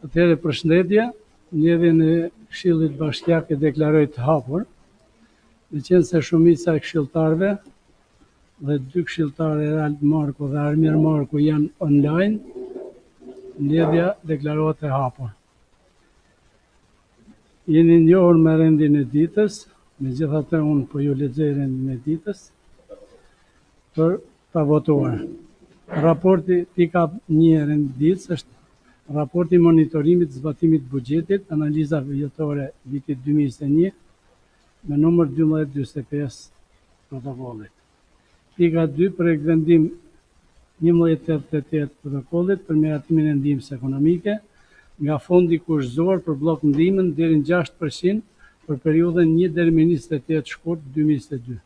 Atëherë përshëndetje, mbledhjen e Këshillit Bashkiak e deklaroj të hapur, me qenë se shumica e këshilltarëve dhe 2 këshilltarë Erald Marku dhe Armir Marku janë online, mbledhja deklarohet e hapur. Jeni njohur me rendin e ditës, megjithatë unë po ju lexoj rendin e ditës për ta votuar. Raporti pika 1 rend ditës është raporti monitorimit zbatimit buxhetit, analiza vjetore vitit 2021 me numër 1245 protokollit. Pika 2 projekt vendim 1188 protokollit për miratimin e ndihmës ekonomike nga fondi kushtëzor për blok ndihmën deri në 6% për periudhën 1 deri me 28 shkurt 2022.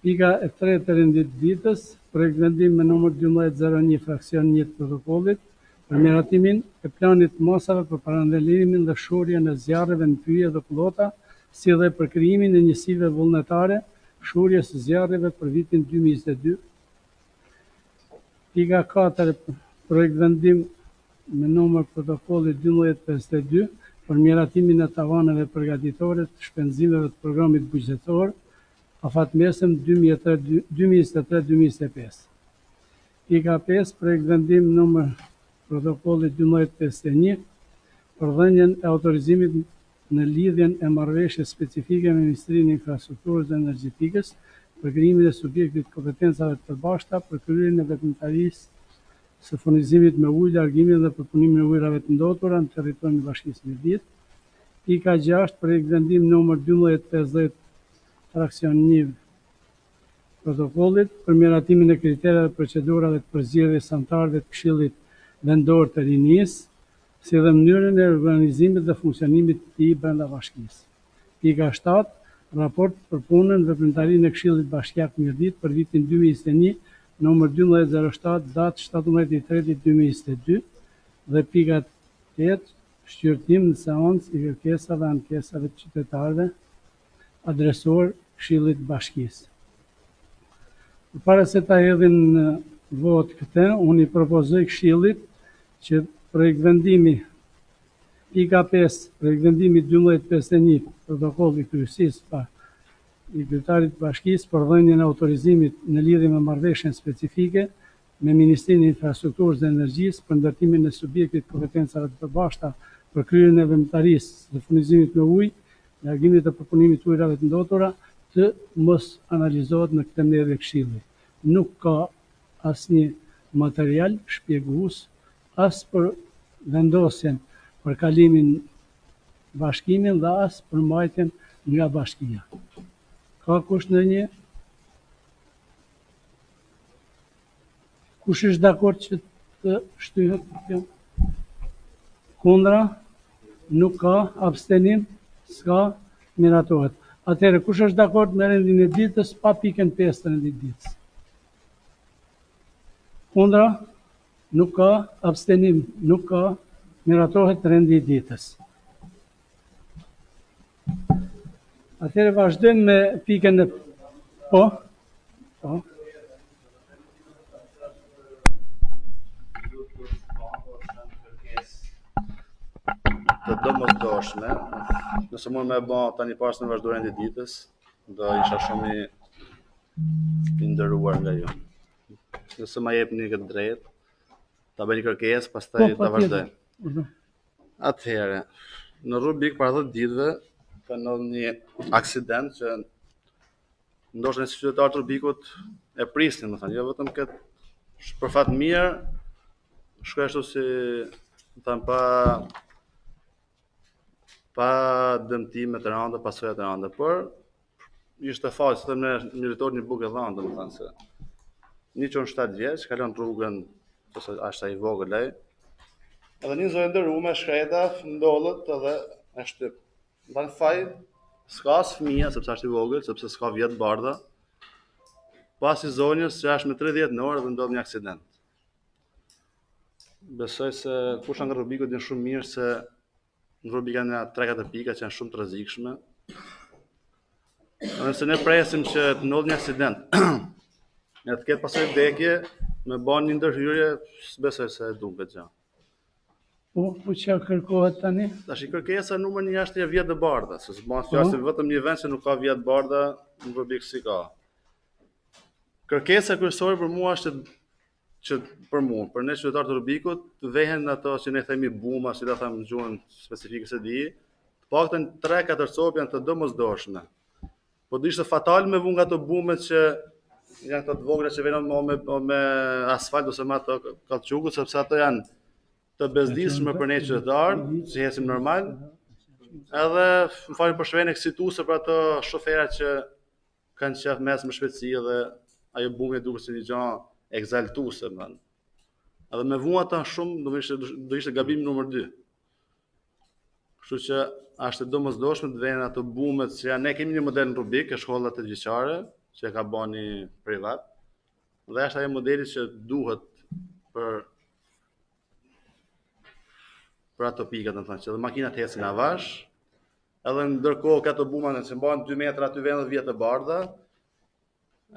Pika e 3 të rendit ditës, projekt vendim me numër 1201 fraksion 1 të protokollit për miratimin e planit masave për parandalimin dhe shurjen e zjarreve në pyje dhe kullota, si dhe për krijimin e njësive vullnetare, shurjes së zjarreve për vitin 2022. Pika 4, projekt vendim me numër protokolli 1252 për miratimin e tavaneve përgatitore të shpenzimeve të programit buxhetor afatmesëm 2023-2025. Pika 5, projekt vendim numër protokolli 1251 për dhënien e autorizimit në lidhjen e marrëveshjes specifike me Ministrinë e Infrastrukturës dhe Energjetikës për krijimin e subjektit kompetencave të përbashkëta për kryerjen e veprimtarisë së furnizimit me ujë, largimin dhe përpunimin e ujërave të ndotura në territorin e Bashkisë Mirdit. Pika 6, projekt vendim numër 1250 fraksion 1 protokollit për miratimin e kritereve dhe procedurave të përzgjedhjes së anëtarëve të Këshillit Vendor të Rinisë, si dhe mënyrën e organizimit dhe funksionimit të tij brenda bashkisë. Pika 7, raport për punën dhe veprimtarinë e Këshillit Bashkiak Mirdit për vitin 2021, numër 1207, datë 17/3/2022 dhe pika 8, shqyrtim në seancë i kërkesave dhe ankesave të qytetarëve adresuar Këshillit Bashkisë. Para se ta hedhin në vot këtë, unë i propozoj Këshillit që projekt vendimi pika 5, projekt vendimi 1251 protokolli i kryesisë i kryetarit të bashkisë për dhënien e autorizimit në lidhje me marrëveshjen specifike me Ministrinë e Infrastrukturës dhe Energjisë për ndërtimin e subjektit kompetencave të përbashkëta për kryerjen e veprimtarisë dhe furnizimit me ujë, largimit dhe përpunimit të ujërave të ndotura të mos analizohet në këtë mbledhje Këshilli. Nuk ka asnjë material shpjegues as për vendosjen për kalimin bashkimin dhe as për mbajtjen nga bashkia. Ka kush ndonjë? Kush është dakord që të shtyhet kjo? Kundra? Nuk ka. Abstenim? S'ka. Miratohet. Atëherë, kush është dakord me rendin e ditës pa pikën 5 të rendit ditës? Kundra? Nuk ka. Abstenim? Nuk ka. Miratohet rendi i ditës. Atëherë vazhdojmë me pikën e po. Të domosdoshme, nëse mund me bë tani pas në vazhdimin e ditës, do isha shumë i nderuar nga ju. Nëse ma jepni këtë drejt, ta bëni kërkesë, pastaj ta vazhdoj. Atëherë, në rrugë para 10 ditëve ka ndodhur një aksident që ndoshta në qytetarët e Rubikut e prisnin, më thënë, jo vetëm këtë për fat mirë, shkoj ashtu si thënë pa dëmtime të rënda, pasoja të rënda, por ishte faqe, se në miritor një bukë e dhënë, domethënë se një çon 7 vjeç, kalon rrugën, ose ashta i vogël ai. Edhe një zonë ndërume shkreta ndodhet edhe e shtyp. Ndan faj s'ka as fëmia sepse është i vogël, sepse s'ka vjet bardha. Pas i zonjës që është me 30 në orë dhe ndodh një aksident. Besoj se kush nga Rubikut din shumë mirë se në Rubik janë 3-4 pika që janë shumë të rrezikshme. Nëse ne presim që të ndodhë një aksident, ne të ketë pasojë vdekje, me bën një ndërhyrje, s'besoj se e duket gjë. Po çka kërkohet tani? Tash kërkesa numër 1 është vjet e bardha, se s'bën fjalë se vetëm një vend që nuk ka vjet bardha në Rubik si ka. Kërkesa kryesore për mua është që për mua, për ne qytetarët e Rubikut, të vehen ato që ne themi buma, si ta them në gjuhën specifike se di, të paktën 3-4 copë janë të domosdoshme. Po do ishte fatal me vu nga ato bumet që janë këto të vogla që vjen me asfalt ose me ato kallçukut, sepse ato janë të bezdisshme për ne qytetarë, që ecim normal. Edhe më falni për shprehjen eksituese për ato shoferat që kanë qef mes me shpejtësi dhe ajo bumi duket si një gjë egzaltuese, man. Edhe me vu ata shumë do ishte gabim numër 2. Kështu që është domosdoshme të vjen ato bumet që janë, ne kemi një model në Rubik, e shkolla të gjyqare, që e ka bani privat. Dhe është ajo modeli që duhet për ato pikat, domethënë që edhe makinat ecin avash, edhe ndërkohë këto buma që mbahen 2 metra aty vjen vjet e bardha,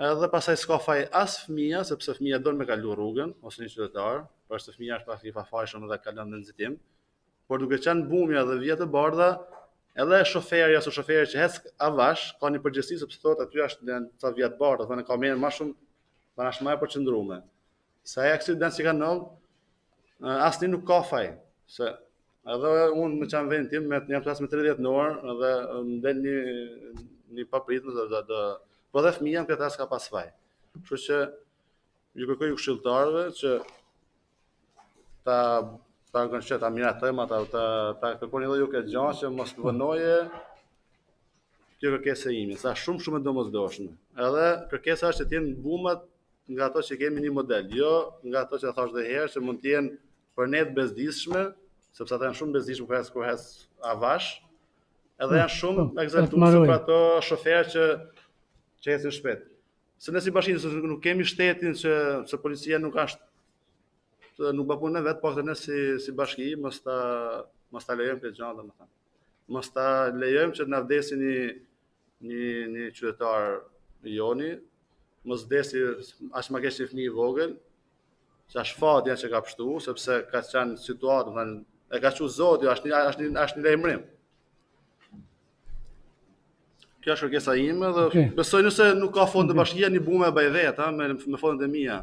edhe pastaj s'ka faj as fëmia, sepse fëmia don me kalu rrugën ose një qytetar, por se fëmia është pas i pafajshëm dhe kalon në nxitim. Por duke qenë bumja dhe vjet e bardha, edhe shoferi ose shoferi që ec avash ka një përgjegjësi sepse thotë aty është ca vjet bardha, thonë ka më shumë banash më e përqendruar. Sa ai aksident që ka ndodhur, asnjë nuk ka faj, se edhe unë më qam vend tim, jam plas me 30 në orë, edhe më del një papritmë po dhe fëmija në këtë as ka pas faj. Kështu që ju kërkoj këshilltarëve që ta miratojmë ata, ta kërkoni edhe ju këtë gjë që mos të vënoje kjo kërkesë ime, sa shumë e domosdoshme. Edhe kërkesa është që të jenë bumat nga ato që kemi një model, jo nga ato që thash edhe herë që mund të jenë për ne të bezdisshme, sepse ata janë shumë bezdisshme kur hes avash, edhe janë shumë egzaltuese për ato shoferë që ecin shpejt. Se ne si bashkinë nuk kemi shtetin që policia nuk bapunë vetë, po ne si bashki mos ta lejojmë këtë gjë, domethënë. Mos ta lejojmë që të na vdesin një qytetar joni, mos vdesi as më keq një fëmijë i vogël, që është fatja që ka pështu, sepse ka qenë situatë, domethënë e ka thënë Zoti, është një lajmërim. Kjo është kërkesa ime dhe besoj nëse nuk ka fond të bashkia, një bume e baj vetë, me fondet e mia.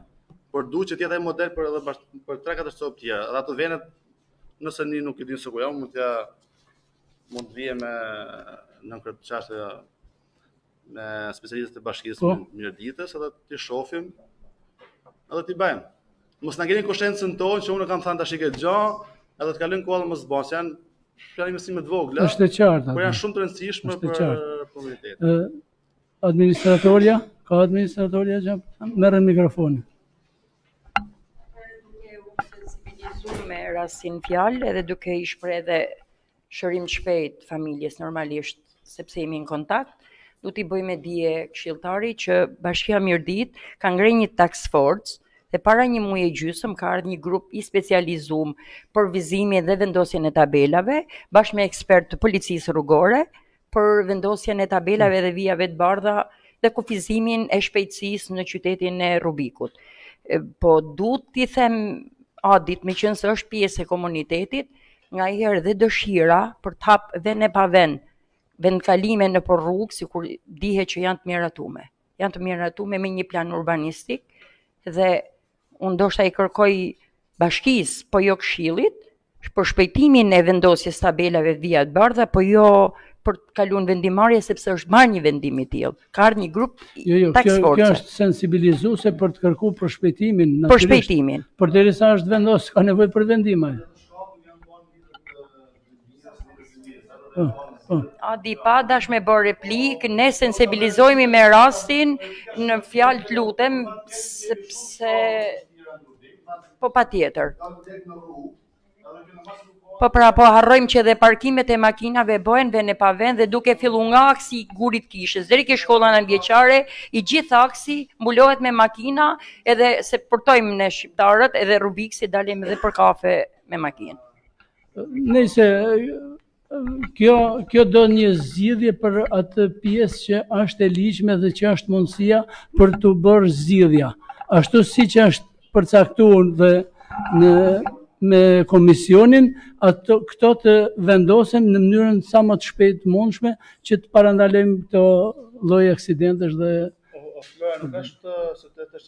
Por duhet që të jetë ai model për 3-4 copë tjera. Dhe ato venet, nëse një nuk i din se ku jam, mund të vije në këtë çështje me specialistët e bashkisë Mirditës, edhe t'i shohim, edhe t'i bëjmë. Mos na ngeni kushtencën tonë që unë kam thënë tash këtë gjë, edhe të kalojnë kohë mos bën, janë mësime të vogla. Është e qartë. Por janë shumë të rëndësishme për komunitetin. Administratorja, ka administratorja që merren mikrofonin. Duke u sensibilizuar me rastin fjalë edhe duke i shpreh edhe shërim të shpejt familjes normalisht, sepse jemi në kontakt, du t'i bëjmë dije këshilltari që Bashkia Mirdit ka ngrenë një task force dhe para një muaji e gjysmë ka ardhur një grup i specializuar për vizimin dhe vendosjen e tabelave bashkë me ekspert të policisë rrugore për vendosjen e tabelave dhe vijave të bardha dhe kufizimin e shpejtësisë në qytetin e Rubikut. Po duhet t'i them Adit, me qenë se është pjesë e komunitetit, nga herë dhe dëshira për të hapë vend e pa vendkalime në për rrugë, sikur dihet që janë të miratume. Janë të miratume me një plan urbanistik dhe unë ndoshta i kërkoj bashkisë, po jo këshillit, për shpejtimin e vendosjes tabelave të vijat bardha, po jo për të kaluar vendimarrje sepse është marrë një vendim i tillë. Ka ardhur një grup task force. Kjo është sensibilizuese për të kërkuar për shpejtimin. Për shpejtimin. Përderisa është vendos, ka nevojë për vendime. Adi pa dash me bërë replik, ne sensibilizohemi me rastin në fjalë të lutem, sepse po patjetër. Po pra, po harrojmë që edhe parkimet e makinave bëhen vend e pa vend dhe duke filluar nga aksi i Gurit Kishës deri ke shkolla nënvjeçare, i gjithë aksi mbulohet me makina, edhe se portojmë ne shqiptarët, edhe Rubiksi dalim edhe për kafe me makinë. Nëse kjo do një zgjidhje për atë pjesë që është e ligjshme dhe që është mundësia për të bërë zgjidhja. Ashtu siç është përcaktuar dhe me komisionin, këto të vendosen në mënyrën sa më të shpejt mundshme që të parandalojmë këto lloj aksidentesh dhe Flora, nuk është se të të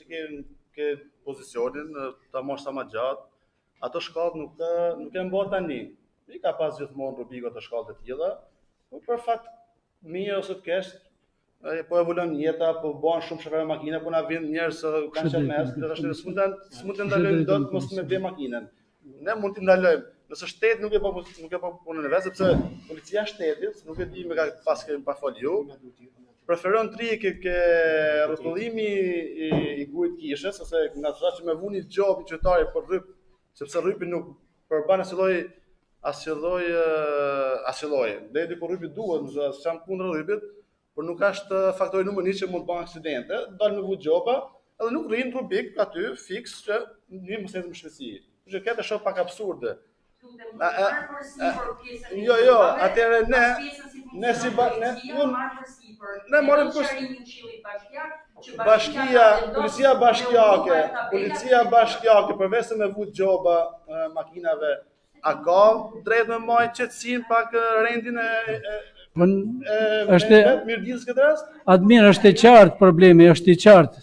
ke pozicionin, ta mosh sa më gjatë, ato shkallët nuk e mbo tani. I ka pas gjithmonë rubiko të shkallët e tilla, po për fakt mirë ose të kesh, po evolon jeta, po bën shumë shoferë makina, po na vjen njerëz që kanë qenë mes, s'mund të ndalojmë dot mos me bë makinën. Ne mund të ndalojmë. Nëse shteti nuk e po punën e vet, sepse policia e shtetit, nuk e di me ka pas kemi pa fol ju, preferon trike ke rrotullimi i gujit kishës, ose nga thua që me vuni gjobi qytetari për rryp, sepse rrypi nuk përban asnjë lloj. Deri ku rrypi duhet, nëse jam kundër rrypit, por nuk është faktori numër 1 që mund të bëjë aksidente, dal me vut gjoba, edhe nuk rrin rrubik aty fiks që një mos jetë më shpejtësi. Që këtë shoh pak absurde. Jo, atëherë ne si ne morëm policia bashkiake, përveç se me vut gjoba makinave, a ka drejt me marrë qetësinë pak rendin mirëdijës këtë rast? Admir, është e qartë problemi, është i qartë.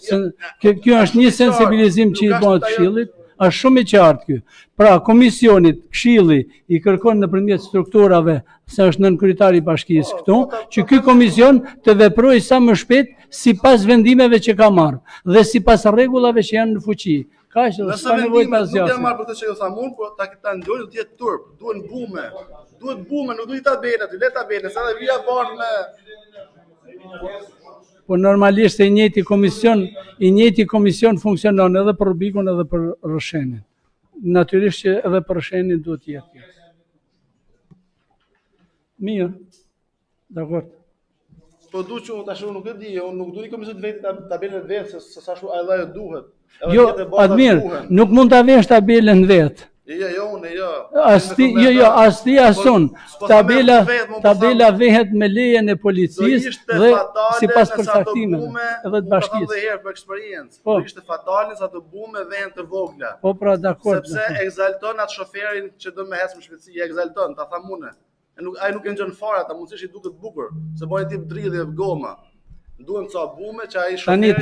Kjo është një sensibilizim që i bëhet Këshillit, është shumë i qartë ky. Pra, komisionit, Këshilli i kërkon nëpërmjet strukturave, se është nënkryetari i bashkisë këtu, që ky komision të veprojë sa më shpejt sipas vendimeve që ka marrë dhe sipas rregullave që janë në fuqi. Kaq edhe s'ka nevojë ta zgjasim. Nëse marr për të që ju thamun, po ta ndojë të jetë turp, duhen bume. Duhet bume, nuk duhet ta bëjnë aty, le ta bëjnë, sa dhe vija bardh me Po normalisht i njëjti komision funksionon edhe për rrubikun edhe për rrëshenin. Natyrisht që edhe për rrëshenin duhet të jetë. Mirë. Dakor. Po duhet që tash unë nuk e di, unë nuk duni komision të vetë tabelën vetë se sa ashtu ai lloj duhet. Jo, Admir, nuk mund ta vesh tabelën vetë. Asti asun. Tabela vehet me lejen e policisë dhe sipas përcaktimeve edhe të bashkisë. Edhe herë për eksperiencë. Do ishte fatale sa të bume vehen të vogla. Po pra, dakor. Sepse egzalton atë shoferin që do me ecë me shpejtësi, egzalton, ta tham unë. Ai nuk e ngjon fare ata, mundësisht i duket bukur, se bëhet tip dridhje goma. Duhen ca bume që ai shoferi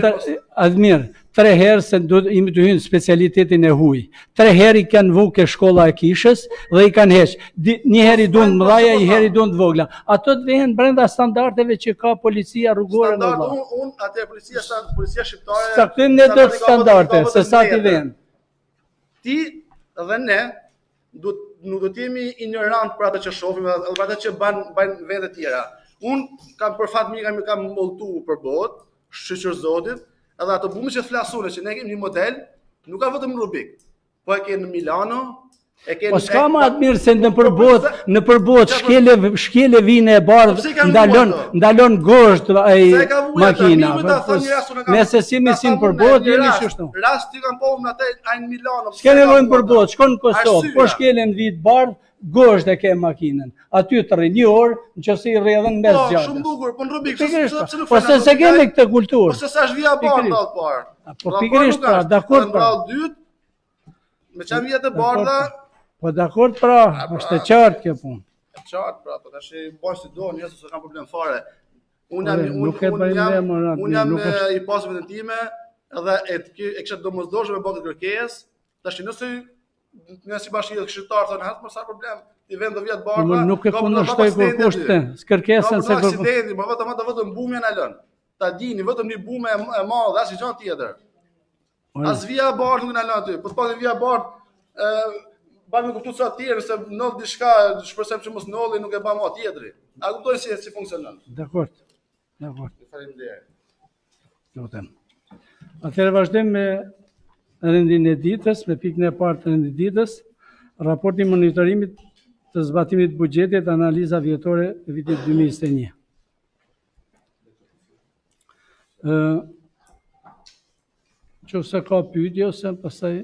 Admir, 3 herë se imi të hynë specialitetin e huj. 3 herë i kanë vu ke shkolla e kishës dhe i kanë heq. Një herë i duhen mëdhaja, një herë i duhen të vogla. Ato të vehen brenda standardeve që ka policia rrugore në vend. Unë atë policia shqiptare. Saktojmë ne do standarde se sa ti vjen. Ti dhe ne nuk do të jemi ignorant për atë që shohim edhe për atë që bajnë vende të tjera. Unë kam për fat mirë kam molltu për botë, shqyr zotit, edhe ato bume që flasune që ne kemi një model, nuk ka vetëm në Rubik, po e ke në Milano, e ke Po s'ka më atë mirë se në përbot shkele vine e bardhë, ndalon gosht ai makina. Nëse si në përbot, jemi qështu. Rast ti kam po në atë në Milano. S'ke nevojnë përbot, shkon në Kosovë, po shkele në vit bardhë, gosht e ke makinën. Aty të rri një orë, nëse i rri edhe në mes gjatës. Shumë bukur, po në Rubik, po se kemi këtë kulturë. Po se sa është vija bardhë në atë parë. Po pikërisht pra, dakord pra. Me qa vija të bardha. Po dakord pra, është e qartë kjo punë. E qartë pra, po tash bëjnë si do, njësë se kam problem fare. Unë jam i pasë vetën time, edhe e kështë domosdoshme me bëtë kërkesë, tash nëse bashkia këshiltar thonë hasë, sa problem, ti vend do vjet bardha. Nuk e kundërshtoj kurkush të, s'kërkesën se kërkush. Aksidenti, po vetëm bume na lën. Ta dini, vetëm një bume e madhe, as gjë tjetër. As vija bardhë nuk na lën aty. Po të paktën vija bardhë, bën me kuptues sa të tjerë se noll diçka, shpresojmë që mos nolli, nuk e bën më tjetri. A kuptojnë si funksionon? Dakor. Faleminderit. Lutem. Atëherë vazhdojmë me rendin e ditës, me pikën e parë të rendit ditës, raporti monitorimit të zbatimit buxhetit, analiza vjetore e vitit 2021. Nëse ka pyetje ose pastaj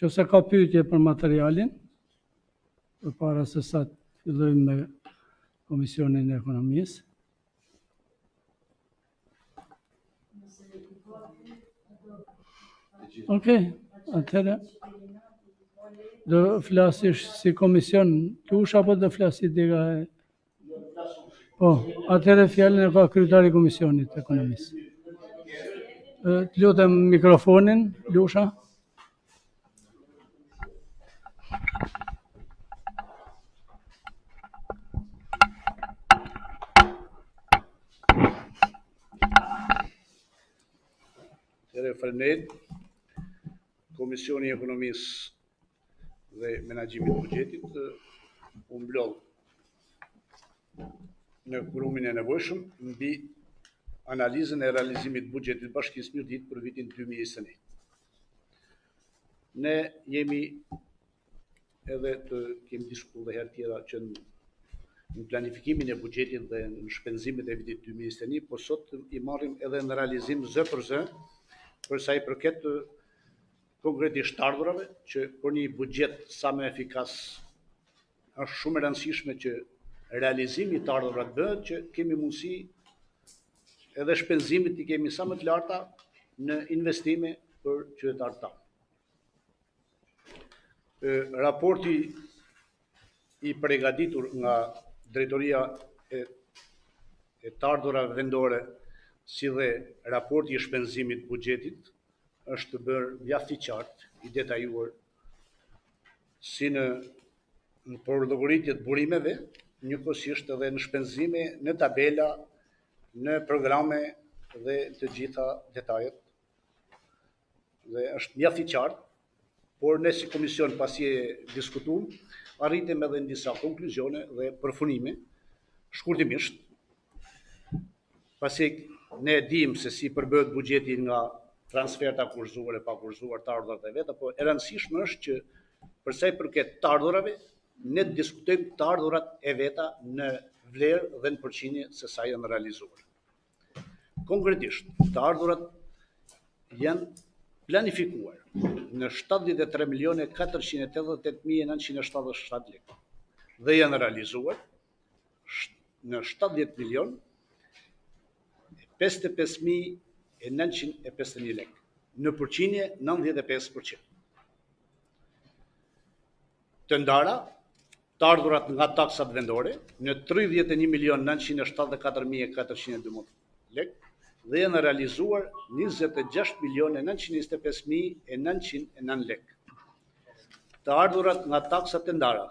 nëse ka pyetje për materialin, përpara se sa të fillojmë me Komisionin e Ekonomisë. Atëherë, do flasish si komision Lusha apo do flasit diga e... Po, atëherë fjalën e ka kryetari i Komisionit Ekonomisë. Të lutem mikrofonin, Lusha. Faleminderit. Komisioni i Ekonomisë dhe Menaxhimit të Buxhetit u mblodh në forumin e nevojshëm mbi analizën e realizimit të buxhetit të Bashkisë Mirdit për vitin 2021. Ne jemi edhe të kemi diskutuar dhe herë tjera që në planifikimin e buxhetit dhe në shpenzimet e vitit 2021, por sot i marrim edhe në realizim zë për zë për sa i përket konkretisht të ardhurave, që për një buxhet sa më efikas është shumë e rëndësishme që realizimi i të ardhurave bëhet, që kemi mundësi edhe shpenzimit i kemi sa më të larta në investime për qytetarët tanë. Raporti i përgatitur nga Drejtoria e të ardhurave vendore, si dhe raporti i shpenzimit buxhetit, është bërë mjaft i qartë, i detajuar, si në përdoritje të burimeve, njëkohësisht edhe në shpenzime, në tabela, në programe dhe të gjitha detajet. Dhe është mjaft i qartë, por ne si komision pasi e diskutuam, arritëm edhe në disa konkluzione dhe përfunime, shkurtimisht, pasi ne dim se si përbëhet buxheti nga transferta kurzuar e pa kurzuar, të ardhurat e veta, por e rëndësishme është që për sa i përket të ardhurave, ne diskutojmë të ardhurat e veta në vlerë dhe në përqindje se sa janë realizuar. Konkretisht, të ardhurat janë planifikuar në 73.488.977 lekë dhe janë realizuar në 70.055.951 lekë, në përqindje 95%. Të ndara, të ardhurat nga taksat vendore në 31.974.412 lekë dhe janë realizuar 26.925.909 lekë. Të ardhurat nga taksat e ndara,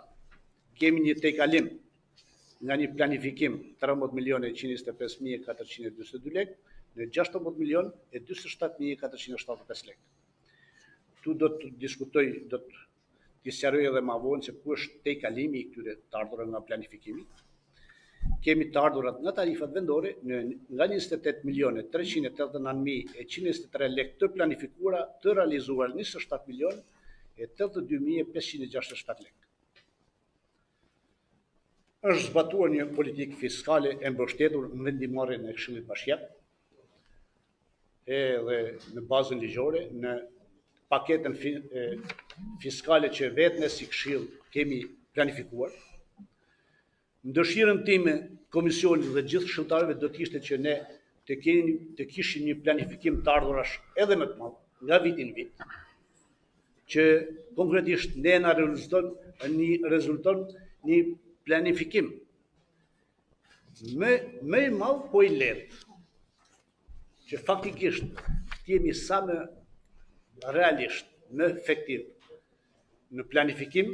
kemi një tejkalim nga një planifikim 13.125.422 lekë në 16.027.475 lekë. Tu do të diskutoj, do të sqaroj edhe më vonë se ku është tejkalimi i këtyre të ardhurat nga planifikimi. Kemi të ardhurat nga tarifat vendore nga 28.389.123 lekë të planifikuara, të realizuar 27.082.567 lekë. Është zbatuar një politikë fiskale e mbështetur në vendimmarrjen e Këshillit Bashkiak, edhe në bazën ligjore, në paketën fiskale që vetë ne si Këshill kemi planifikuar. Në dëshirën time, Komisioni dhe gjithë këshilltarëve do të ishte që ne të kishim një planifikim të ardhurash edhe më të madh, nga viti në vit, që konkretisht ne na rezulton një planifikim më i madh, po i lehtë, që faktikisht të jemi sa më realisht, më efektiv në planifikim.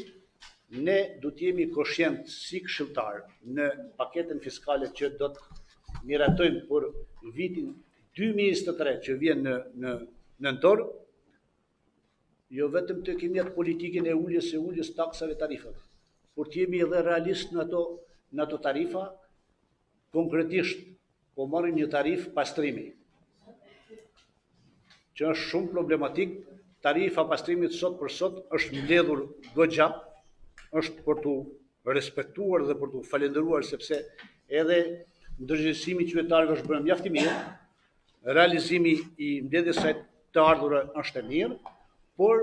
Ne do të jemi koshient si këshilltar në paketën fiskale që do të miratojnë për vitin 2023 që vjen në nëntor, jo vetëm të kemi atë politikën e uljes taksave tarifave, por të jemi edhe realist në ato tarifa. Konkretisht, po marrim një tarif pastrimi, që është shumë problematik. Tarifa pastrimit sot për sot është mbledhur goxha, është për të respektuar dhe për të falendëruar, sepse edhe ndërgjegjësimi i qytetarëve është bërë mjaft i mirë, realizimi i mbledhjes së të ardhurë është e mirë, por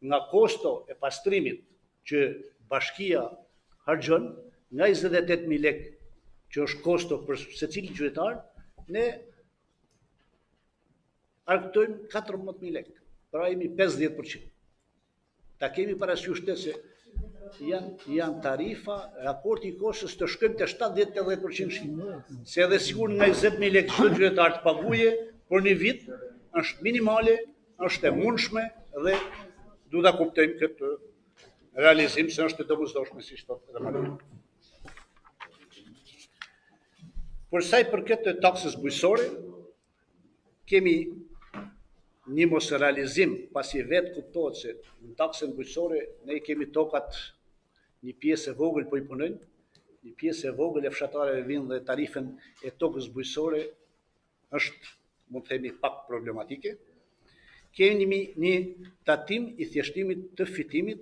nga kosto e pastrimit që bashkia harxhon, nga 28.000 lekë që është kosto për secilin qytetar, ne arktojmë 14.000 lekë, pra jemi 50%. ta kemi parasysh se janë tarifa, raporti i kostos të shkojnë te 70-80%. Se edhe sigur nga 20.000 lekë çdo qytetar të paguje për një vit është minimale, është e mundshme dhe duhet ta kuptojmë këtë realizim se është e domosdoshme si thotë edhe Maria. Për sa i përket të taksës bujqësore, kemi një mos realizim, pasi vetë kuptohet se në taksën bujqësore ne kemi tokat një pjesë e vogël po i punojnë, një pjesë e vogël e fshatarëve vinë dhe tarifën e tokës bujqësore është, mund të themi, pak problematike. Kemi një tatim i thjeshtimit të fitimit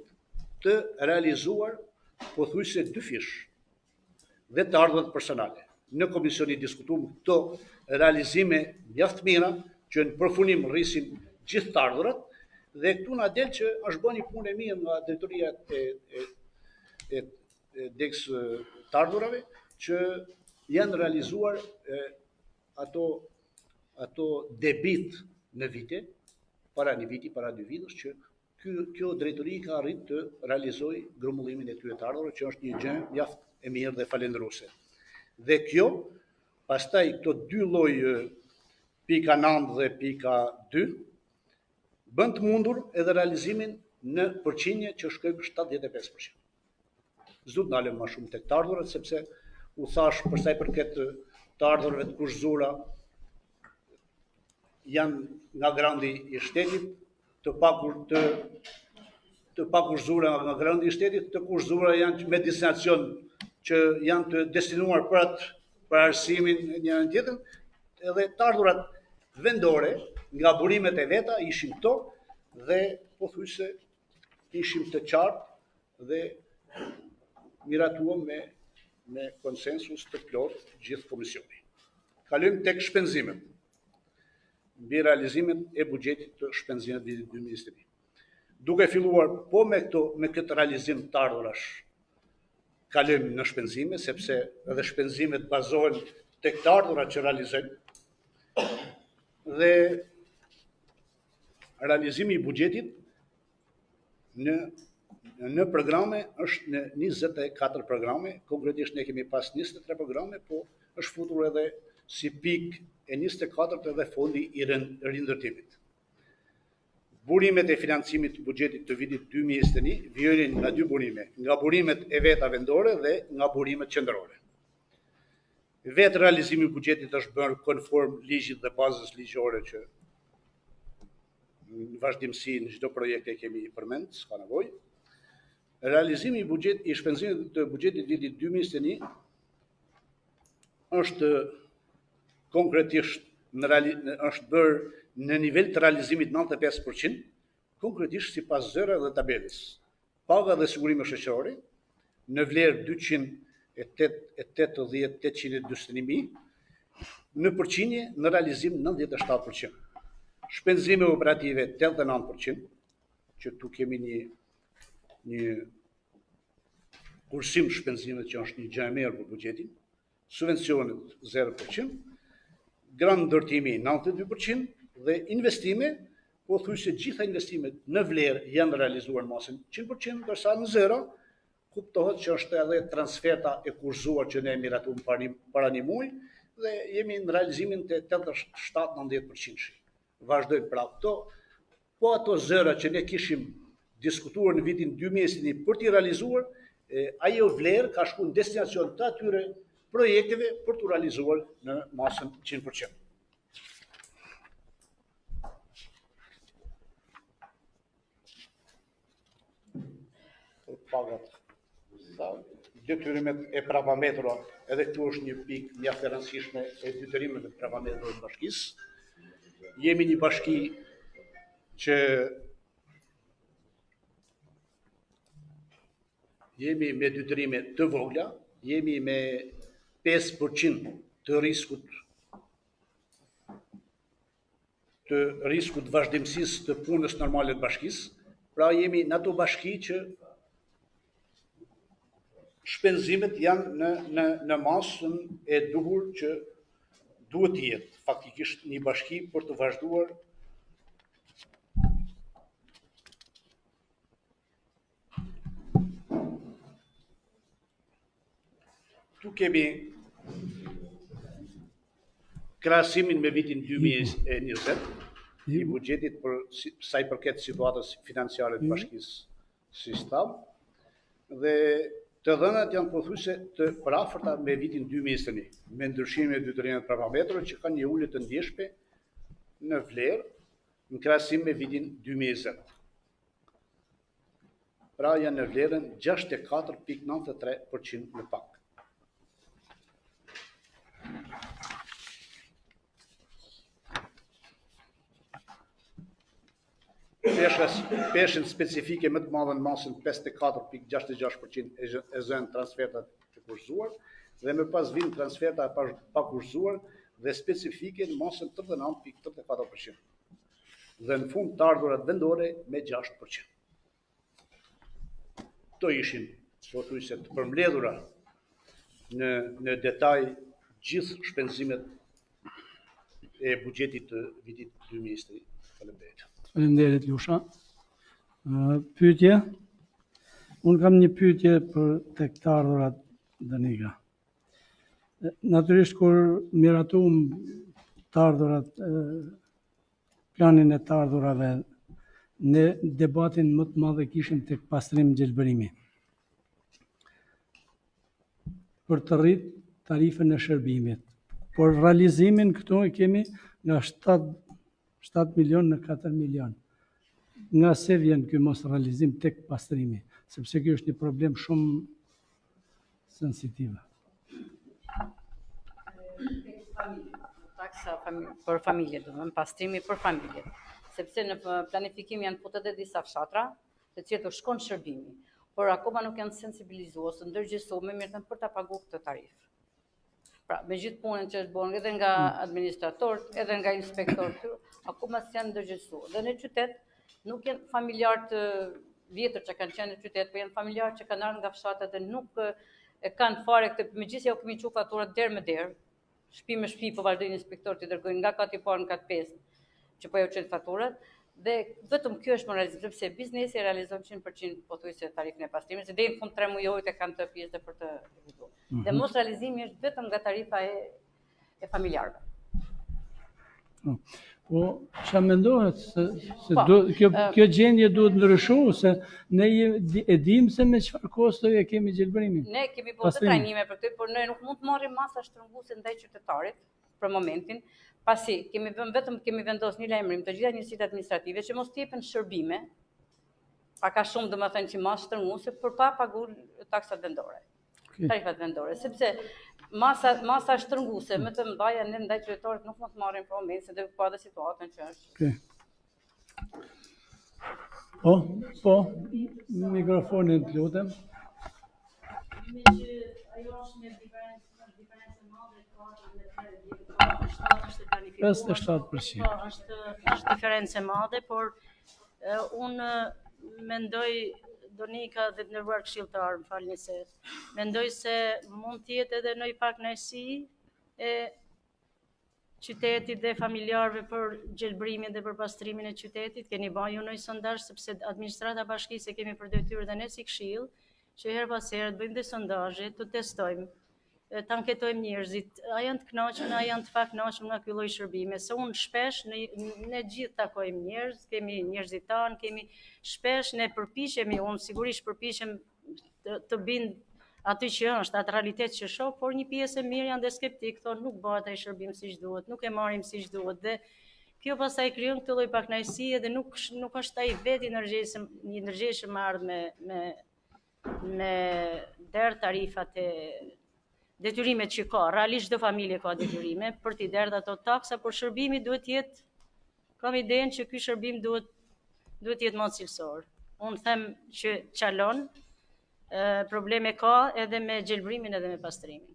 të realizuar pothuajse 2 fish dhe të ardhurat personale. Në komision i diskutuam këto realizime mjaft mira që në përfunim rrisin gjithë të ardhurat dhe këtu na del që është bën një punë e mirë nga drejtoria e deks të ardhurave që janë realizuar ato debit në vite, para një viti, para 2 vitësh, që kjo drejtori ka arrit të realizojë grumbullimin e këtyre të ardhurave, që është një gjë mjaft e mirë dhe falendëruese. Dhe kjo, pastaj këto 2 lloj pika 9 dhe pika 2, bën të mundur edhe realizimin në përqindje që shkojmë 75%. S'du të ndalem më shumë tek të ardhurat, sepse u thash për sa i përket të ardhurave të kushzuara janë nga grandi i shtetit, të pakushzuara nga grandi i shtetit, të kushzuara janë me destinacion që janë të destinuar për arsimin e njërën tjetër, edhe të ardhurat vendore, nga burimet e veta, ishim këto, dhe pothuajse ishim të qartë dhe miratuam me konsensus të plot gjithë komisioni. Kalojmë tek shpenzimet, mbi realizimin e buxhetit të shpenzimit vitit 2023. Duke filluar po me këtë realizim të ardhurash, kalojmë në shpenzime, sepse edhe shpenzimet bazohen tek të ardhurat që realizojnë, dhe realizimi i buxhetit në programe është në 24 programe, konkretisht ne kemi pas 23 programe, po është futur edhe si pikë e 24 edhe fondi i rindërtimit. Burimet e financimit të buxhetit të vitit 2021 vijnë nga 2 burime, nga burimet e veta vendore dhe nga burimet qendrore. Vetë realizimi i buxhetit është bërë konform ligjit dhe bazës ligjore që në vazhdimsi në çdo projekt e kemi përmend, s'ka nevojë. Realizimi i shpenzimit të buxhetit vitit 2021 është konkretisht është bërë në nivel të realizimit 95%, konkretisht sipas zërave dhe tabelës. Paga dhe sigurimi shoqëror në vlerë 280.841.000, në përqindje në realizim 97%. Shpenzime operative 89%, që tu kemi një kursim shpenzime që është një gjë e mirë për buxhetin, subvencionet 0%, grand ndërtimi 92% dhe investime, pothuajse gjitha investimet në vlerë janë realizuar në masën 100%, ndërsa në zero kuptohet që është edhe transferta e kurzuar që ne miratuam para një muaji dhe jemi në realizimin të 87-90%. Vazhdojmë pra këto, po ato zëra që ne kishim diskutuar në vitin 2021 për t'i realizuar, ajo vlerë ka shku në destinacion të atyre projekteve për të realizuar në masën 100%. Pagat, detyrimet e pravametra, edhe këtu është një pikë mjaft e rëndësishme e detyrimet e pravametrave të bashkisë. Jemi një bashki që jemi me detyrime të vogla, jemi me 5% të riskut vazhdimësisë të punës normale të bashkisë, pra jemi në ato bashki që shpenzimet janë në masën e duhur që duhet të jetë faktikisht një bashki për të vazhduar Tu kemi krahasimin me vitin 2020 i buxhetit për sa i përket situatës financiare të bashkisë Sistam dhe të dhënat janë pothuajse të parafërta me vitin 2021, me ndryshime e detyrimeve të parametrave që kanë një ulje të ndjeshme në vlerë në krahasim me vitin 2020. Pra janë në vlerën 64.93% në pak. Peshën specifike më të madhe në masën 54.66% e zënë transfertat të kurzuar dhe më pas vinë transferta pa kurzuar dhe specifike në masën 39.34%. Dhe në fund të ardhurat vendore me 6%. Këto ishin pothuajse të përmbledhura në detaj gjithë shpenzimet e buxhetit të vitit 2023. Faleminderit. Faleminderit Lusha. Pyetje. Unë kam një pyetje për tek të ardhurat Danika. Natyrisht kur miratum të ardhurat, planin e të ardhurave, ne debatin më të madh e kishim tek pastrim gjelbërimi. Për të rrit tarifën e shërbimit. Por realizimin këtu e kemi nga 7 milion në 4 milion. Nga se vjen ky mos realizim tek pastrimi, sepse ky është një problem shumë sensitiv. Taksa për familje, do të thënë pastrimi për familje. Sepse në planifikim janë futur edhe disa fshatra, të cilët u shkon shërbimi, por akoma nuk janë sensibilizuar ose ndërgjegjësuar me mirë për ta paguar këtë tarifë. Pra, me gjithë punën që është bërë edhe nga administratorët, edhe nga inspektorët, akoma s'janë ndërgjegjësuar. Dhe në qytet nuk janë familjar të vjetër që kanë qenë në qytet, por janë familjar që kanë ardhur nga fshatet dhe nuk e kanë fare këtë, megjithëse u kemi çu faturat derë me derë, shtëpi me shtëpi po vazhdojnë inspektorët të dërgojnë nga kati parë në katë 5 që po ju çel faturat. Dhe vetëm kjo është moralizim, sepse biznesi realizon 100% pothuajse tarifën e pastrimit, se deri në fund 3 mujorët e kanë të pjesë për të evituar. Dhe mos realizimi është vetëm nga tarifa e familjarëve. Po, çfarë mendohet se kjo gjendje duhet ndryshu, se ne e dim se me çfarë kostoj e kemi gjelbërimin. Ne kemi bërë të trajnime për këtë, por ne nuk mund të marrim masa shtrënguese ndaj qytetarit për momentin. Pasi kemi vendosur një lajmërim të gjitha njësitë administrative që mos t'jepen shërbime, pak a shumë domethënë që masë shtrënguese për pa paguar taksat vendore. Tarifat vendore, sepse masa shtrënguese më të mëdha ne ndaj qytetarit nuk mund të marrim për moment se do të pa dhe situatën që është. Po, mikrofonin të lutem. Me që ajo është një diferencë madhe është 57%. Po, është diferencë madhe, por unë mendoj Donika dhe të nderuar këshilltar, më falni se mendoj se mund të jetë edhe ndonjë pak kënaqësi e qytetit dhe familjarëve për gjelbrimin dhe për pastrimin e qytetit. Keni bërë ju ndonjë sondazh sepse administrata e bashkisë kemi për detyrë dhe ne si këshill që her pas here të bëjmë dhe sondazhe, të testojmë, të anketojmë njerëzit, a janë të kënaqur, a janë të pakënaqur nga ky lloj shërbime. Se unë shpesh ne gjithë takojmë njerëz, kemi njerëzit tanë, kemi shpesh ne përpiqemi, unë sigurisht përpiqem të bind aty që është, atë realitet që shoh, por një pjesë e mirë janë dhe skeptik, thonë nuk bëhet ai shërbim siç duhet, nuk e marrim siç duhet dhe kjo pastaj krijon këtë lloj pakënaqësie dhe nuk është ai vetë i ndërgjegjshëm me ardhmë me der tarifat e detyrimet që ka, realisht çdo familje ka detyrime për t'i derdh ato taksa, por shërbimi duhet jetë, kam idenë që ky shërbim duhet jetë më cilësor. Unë them që çalon, probleme ka edhe me gjelbrimin edhe me pastrimin.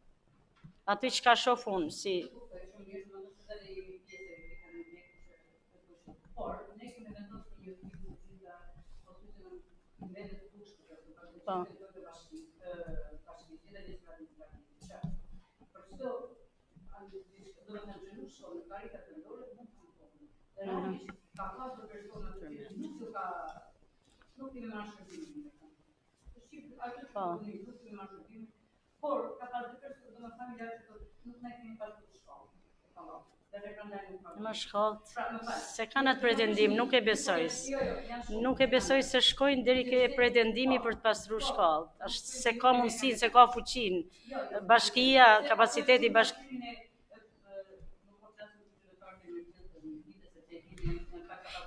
Aty çka shoh unë si po. Por ka pas dy persona Më shkallët, se kanë atë pretendim, nuk e besoj. Nuk e besoj se shkojnë deri ke pretendimi për të pastru shkallët. Është se ka mundësinë, se ka fuqinë. Bashkia, kapaciteti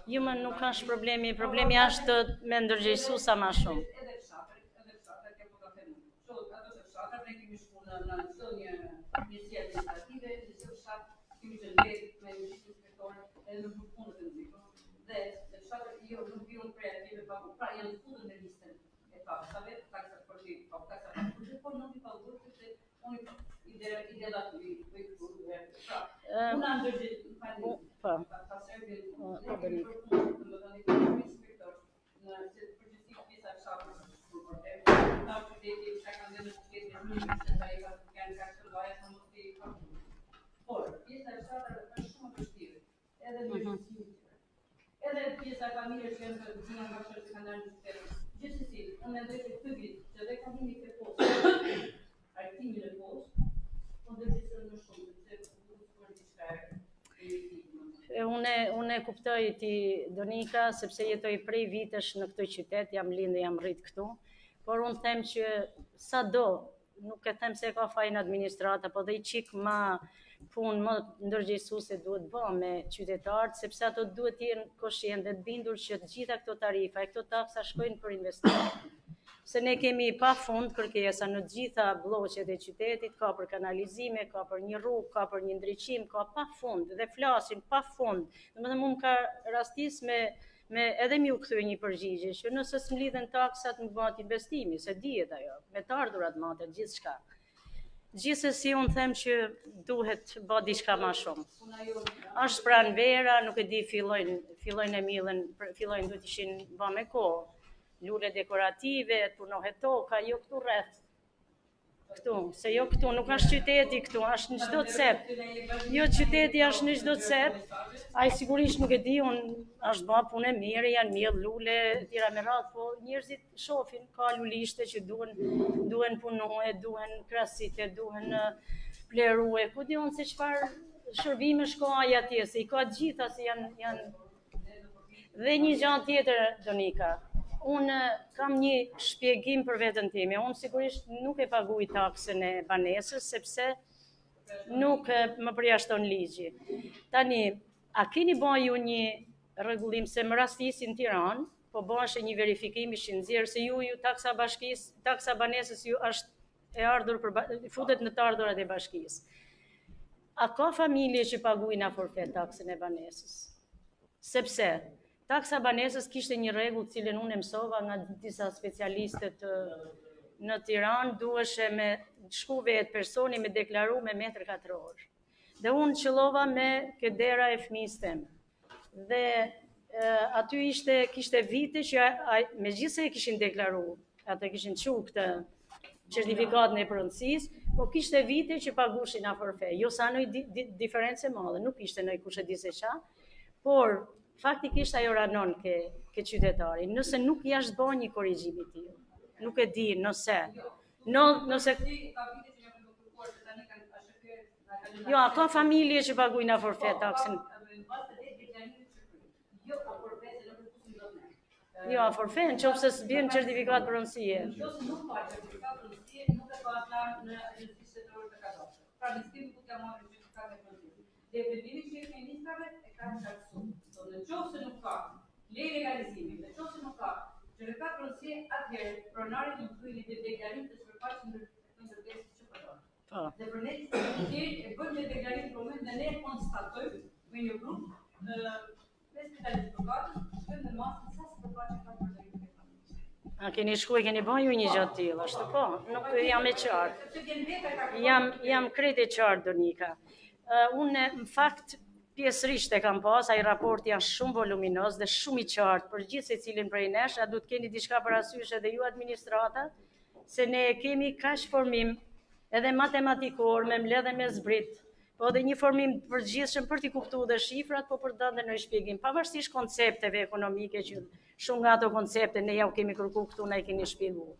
Jo, më nuk është problemi është me ndërgjegjësu sa ma shumë. Edhe pjesa e familjes që janë të gjitha bashkë që kanë dalë në qytet. Gjithsesi, unë mendoj se këtë vit që dhe kandimi të postë, argëtimin e postë, po ndërgjithësisht më shumë, sepse duhet të diçka. Unë e kuptoj ti Donika, sepse jetoj prej vitesh në këtë qytet, jam lindë, jam rrit këtu, por unë them që sado, nuk e them se ka fajin administrata, po dhe i qik ma punë më ndërgjegjësuese duhet bë me qytetarët, sepse ato duhet të jenë koshient dhe të bindur që të gjitha këto tarifa e këto taksa shkojnë për investim. Se ne kemi pa fund kërkesa në të gjitha bloqet e qytetit, ka për kanalizime, ka për një rrugë, ka për një ndriçim, ka pa fund dhe flasin pa fund. Domethënë mua më ka rastis me edhe mi u kthy një përgjigje që nëse s'mlidhen taksat më bëhet investimi, se dihet ajo, me të ardhurat matet gjithçka. Gjithsesi unë them që duhet bë diçka më shumë. Është pranvera, nuk e di fillojnë e millën, fillojnë duhet ishin bë me kohë. Lule dekorative, punohet toka, jo këtu rreth. Këtu, se jo këtu, nuk është qyteti këtu, është në çdo cep. Jo qyteti është në çdo cep. Ai sigurisht nuk e di, është bë punë mirë, janë mirë lule, tira me radhë, po njerëzit shohin ka lulishte që duhen punue, duhen krasite, duhen plerue, ku di unë se çfarë shërbime shkoj atje, se i ka gjitha se janë. Dhe një gjë tjetër, Donika. Unë kam një shpjegim për veten time. Unë sigurisht nuk e paguaj taksën e banesës sepse nuk më përjashton ligji. Tani, a keni bën ju një rregullim se më rastisin në Tiranë, po bëhej një verifikim i nxjerrë se ju taksa banesës ju është e ardhur futet në të ardhurat e bashkisë. A ka familje që paguajnë forfet taksën e banesës? Sepse taksa banesës kishte një rregull të cilën unë mësova nga disa specialistët në Tiranë, duheshe me shku vetë personi me deklaru me metër katror. Dhe unë qëllova me kedera e fëmijës tem. Dhe aty kishte vite që me gjithë se e kishin deklaru, atë kishin qu këtë certifikatën e pronësisë, po kishte vite që pagushin a forfet. Jo sa nëj diferencë madhe, nuk ishte nëj kushe di se qa, por faktikisht ajo ranon ke qytetari, nëse nuk jashtë bën një korrigjim i tillë. Nuk e di nëse. Jo, ka familje që paguajnë forfet taksën. Jo, forfet, nëse s'bën certifikat pronësie. Nëse nuk ka certifikat pronësie, nuk e ka plan në regjistror të kadastrës. Pra listimi ku t'ja marrë certifikat e pronësie. Dhe vendimi që e ministrave e ka qartësuar. Në qoftë se nuk ka lej legalizimi, në qoftë se nuk ka certifikat pronësie, atëherë pronari do të bëjë një deklarim të sipërfaqshëm të ndërtesës që përdor. Dhe për ne e bëjmë një deklarim për moment dhe ne konstatojmë me një grup specialistë përgatës, shkojmë në masë sa sipërfaqe ka përdorim të familjes. A keni shkuar, keni bën ju një gjatë tillë, ashtu po? Nuk jam e qartë. Jam krejt e qartë, Donika. Unë në fakt pjesërisht e kam pas, ai raporti janë shumë voluminoz dhe shumë i qartë për gjithë secilin prej nesh, a du të keni diçka parasysh edhe ju administrata, se ne kemi kaq formim edhe matematikor, me mbledhje me zbrit, po edhe një formim përgjithshëm për t'i kuptuar dhe shifrat, po për të dhënë në shpjegim, pavarësisht koncepteve ekonomike që shumë nga ato koncepte ne ja u kemi kërku këtu, na i keni shpjeguar.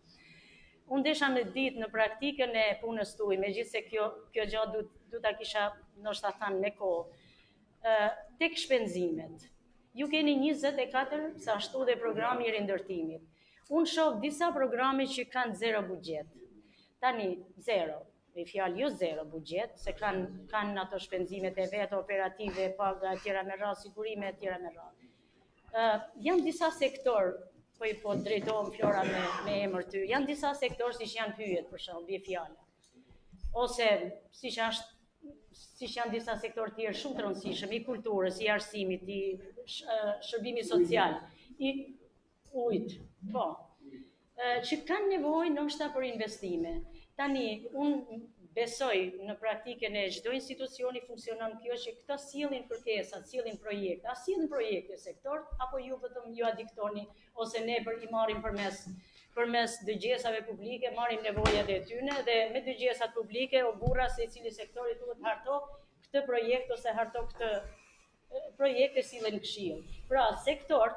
Unë desha me ditë në praktikën e punës tuaj, megjithëse kjo gjatë du ta kisha ndoshta thënë me kohë. Tek shpenzimet. Ju keni 24 sa ashtu dhe programi i rindërtimit. Unë shoh disa programe që kanë zero buxhet. Tani zero, me fjalë jo zero buxhet, se kanë ato shpenzimet e vetë operative, paga e tjera me radhë, sigurime e tjera me radhë. Janë disa sektor, po drejtohem Flora me emër ty, janë disa sektor si që janë pyet, për shembull, bie fjala. Ose si janë disa sektor tjerë shumë të rëndësishëm, i kulturës, i arsimit, i shërbimit social, i ujit, po, që kanë nevojë ndoshta për investime. Tani, unë besoj në praktikën e çdo institucioni funksionon kjo që këto sillin kërkesat, sillin projekte, a sillin projekte sektor, apo ju vetëm ju adiktoni, ose ne i marrim përmes dëgjesave publike, marrim nevojat e tyne dhe me dëgjesat publike o burra se cili sektori duhet harto këtë projekt ose harto këtë projekte sillen këshill. Pra, sektor,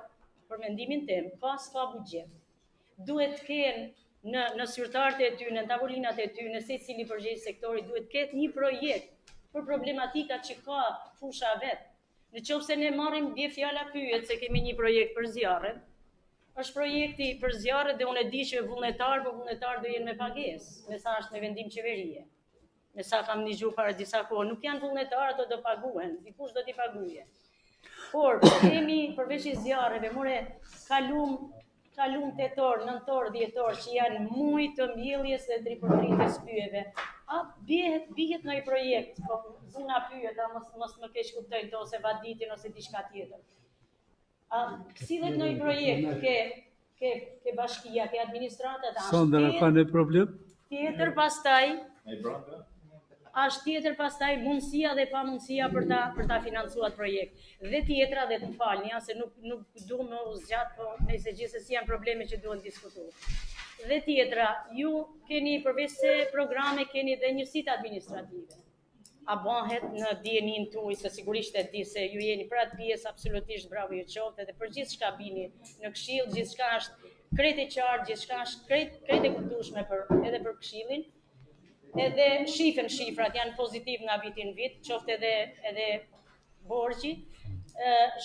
për mendimin tim, ka buxhet. Duhet të kenë në zyrtarët e tyre, në tavolinat e tyre, në secili përgjegjës sektori duhet të ketë një projekt për problematikat që ka fusha vet. Nëse ne marrim bie fjala pyet se kemi një projekt për zjarret, është projekti për zjarret dhe unë e di që vullnetar do jenë me pagesë, me sa është në vendim qeverie. Me sa kam dëgjuar para disa kohë, nuk janë vullnetar, ato do paguhen, dikush do t'i paguje. Por kemi përveç i zjarreve, kalum tetor, nëntor, dhjetor, që janë muj të mbjelljes dhe tripërtritjes pyjeve. A bihet në i projekt, po zuna pyjet, a mos më keq kuptojnë to, ose vaditin, ose diçka tjetër. A sillet në i projekt, ke bashkia, ke administratat, Sondra, ka në problem? Tjetër pastaj mundësia dhe pa mundësia për ta financuar projekt. Dhe tjetra, dhe të falni, se nuk du më zgjat, po nëse gjithsesi janë probleme që duhen diskutuar. Dhe tjetra, ju keni përveç se programe, keni dhe njësitë administrative. A bëhet në dijenin tuaj, se sigurisht e di se ju jeni për atë pjesë absolutisht bravo ju qoftë, dhe për gjithçka bini në këshill, gjithçka është krejt e qartë, gjithçka është krejt e kuptueshme edhe për këshillin. Edhe shifen shifrat janë pozitiv nga viti në vit, qoftë edhe borxhi,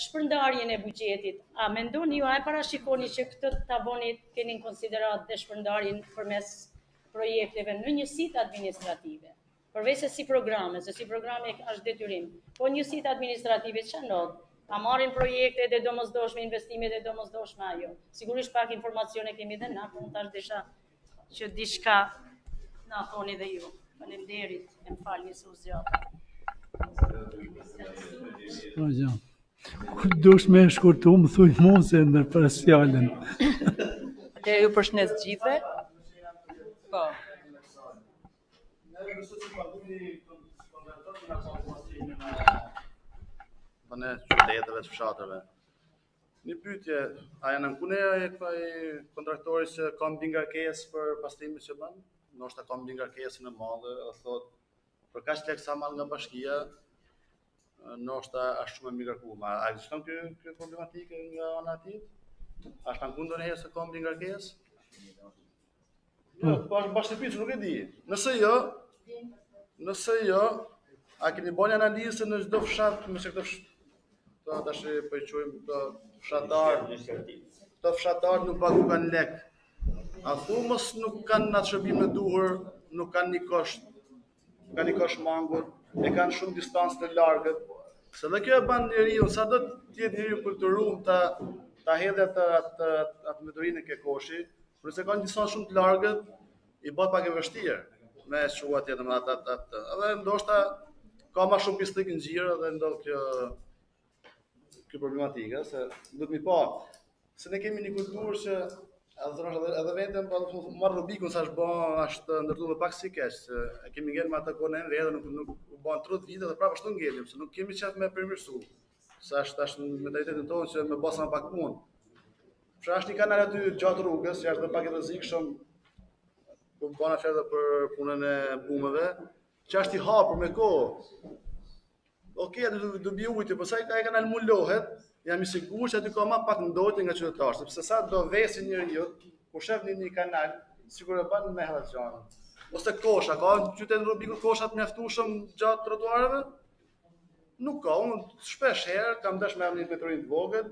shpërndarjen e buxhetit. A mendoni ju, a e parashikoni që këtë ta bëni, keni në konsiderat dhe shpërndarjen përmes projekteve në njësitë administrative? Përveç se si programe është detyrim, po njësitë administrative ç'a ndodh? A marrin projekte dhe domosdoshme, investimet e domosdoshme ajo. Sigurisht pak informacione kemi dhe na, po unë tash desha që diçka na thoni dhe ju. Faleminderit, e më falni se u zgjata. Kur dush me shkurtu, më thuj mu se ndër për fjallën. Dhe ju përshëndes gjithëve. Po. Në qyteteve të fshatërve. Një pyetje, a janë nënkune e këpaj kontraktori që ka mbi ngarkesë për pastrimin që bën? Ndoshta ka mbi ngarkesën e madhe, o thot, për kaq lek sa marr nga bashkia, ndoshta është shumë e mbi ngarkuar. A ekziston kjo problematike nga ana e tij? A është nënkune ndonjëherë se ka mbi ngarkesë? Jo, po është bashkëpicë, nuk e di. Nëse jo, a keni bërë analizë në çdo fshat, nëse këto tash po i quajmë këto fshatar nuk paguan lek. A thumos nuk kanë atë shërbim të duhur, nuk kanë një kosht mangur, e kanë shumë distancë të largët. Se dhe kjo e bën njeriu, sado të jetë njeriu kulturuar ta hedhë atë meturinë e kekoshi, nëse kanë distancë shumë të largët, i bëhet pak e vështirë me shuat tjetër me atë. Edhe ndoshta ka më shumë pislik në xhiro dhe ndodh kjo problematika, se duhet mi pa, se ne kemi një kulturë që edhe vetëm marrë rubikun sa është ndërtuar dhe pak si keq, se e kemi ngel me atë kohën e vetë, nuk u bën 30 vite dhe prapë ashtu ngelim, se nuk kemi qef me përmirësu. Se është në mentalitetin tonë që me basa pak punë. Pra është një kanal aty gjatë rrugës, që është dhe pak e rrezikshëm, ku bën afër për punën e bumëve, që është i hapur me kohë. Okej, do bi ujtë, por sa ai kanal mullohet, jam i sigurt që aty ka më pak ndotje nga qytetarët, sepse sa do vesin njeriu, kur shef një kanal, sikur e bën me Hallaxhan. Ose kosha, ka në qytetin Rubiku kosha të mjaftueshëm gjatë trotuareve? Nuk ka, unë shpesh herë kam dash me një metroin të vogël,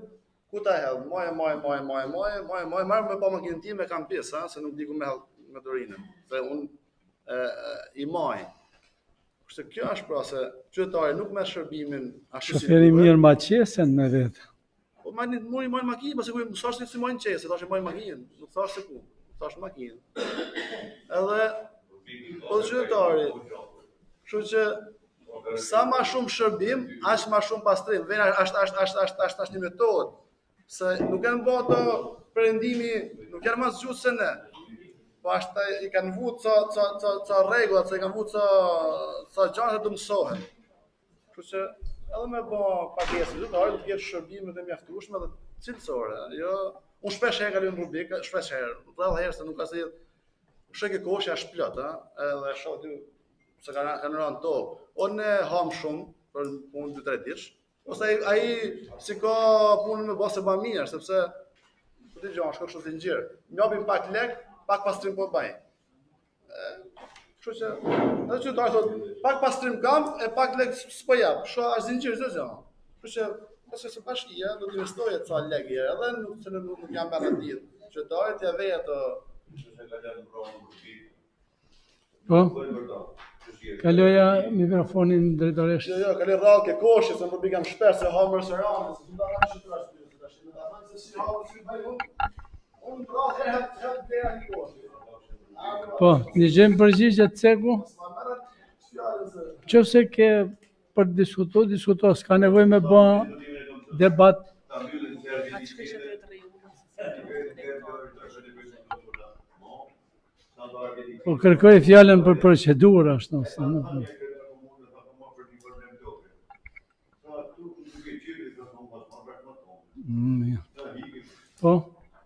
ku ta hell, moje, marrë me pa makinën time kam pjesë, se nuk di ku me hell metroinën, se unë i maj. Kështu kjo është pra se qytetari nuk me shërbimin ashtu si Shoferi mirë ma qesen me vetë. Po mori makinë, pasi ku më thash se si mojnë qese, thash e moj makinë, nuk thash se ku, thash makinë. Edhe po qytetari, kështu që sa ma shumë shërbim, aq ma shumë pastrim. Vjen është një metodë, se nuk kanë bërë ato perëndimi, nuk janë më zgjuar se ne. Po ashta i kanë vu ca rregullat, se i kanë vu ca gjëra të mësohen. Kështu që edhe me bë pagesë, qytetari të ketë shërbime të mjaftueshme dhe cilësore. Jo, unë shpesh herë kaloj në Rubik, shpesh herë, rrallë herë se nuk ka se shek e koshi është plot, edhe shoh aty se kanë rënë tokë. O ne ham shumë për punë 2-3 ditë, ose ai si ka punën me bose ba mirë, sepse po ti gjon, shko kështu zinxhir. Mbjapim pak lek, pak pastrim po baj. Kështu që edhe qytetari thotë, pak pastrim kam e pak lek s'po jap. Kështu është zinxhir çdo gjë. Kështu që nëse së bashkia do të investojë ca lek herë, edhe nuk jam me rëndit. Qytetari t'ia vej ato. Po? Kaloja mikrofonin drejtoresh. Jo, kaloj rrallë ke koshi, se më bëj kam shpesh se ha restoran, se do ta kam shiturash ti tash. Do ta them se si ha si bëj unë. Unë rrallë herë dera në koshi. Po, një gjemë përgjigje të ceku? Qëse ke për diskuto, s'ka nevoj me bë debat. Po kërkoj fjallën për procedura, ashtu, se nuk. Po,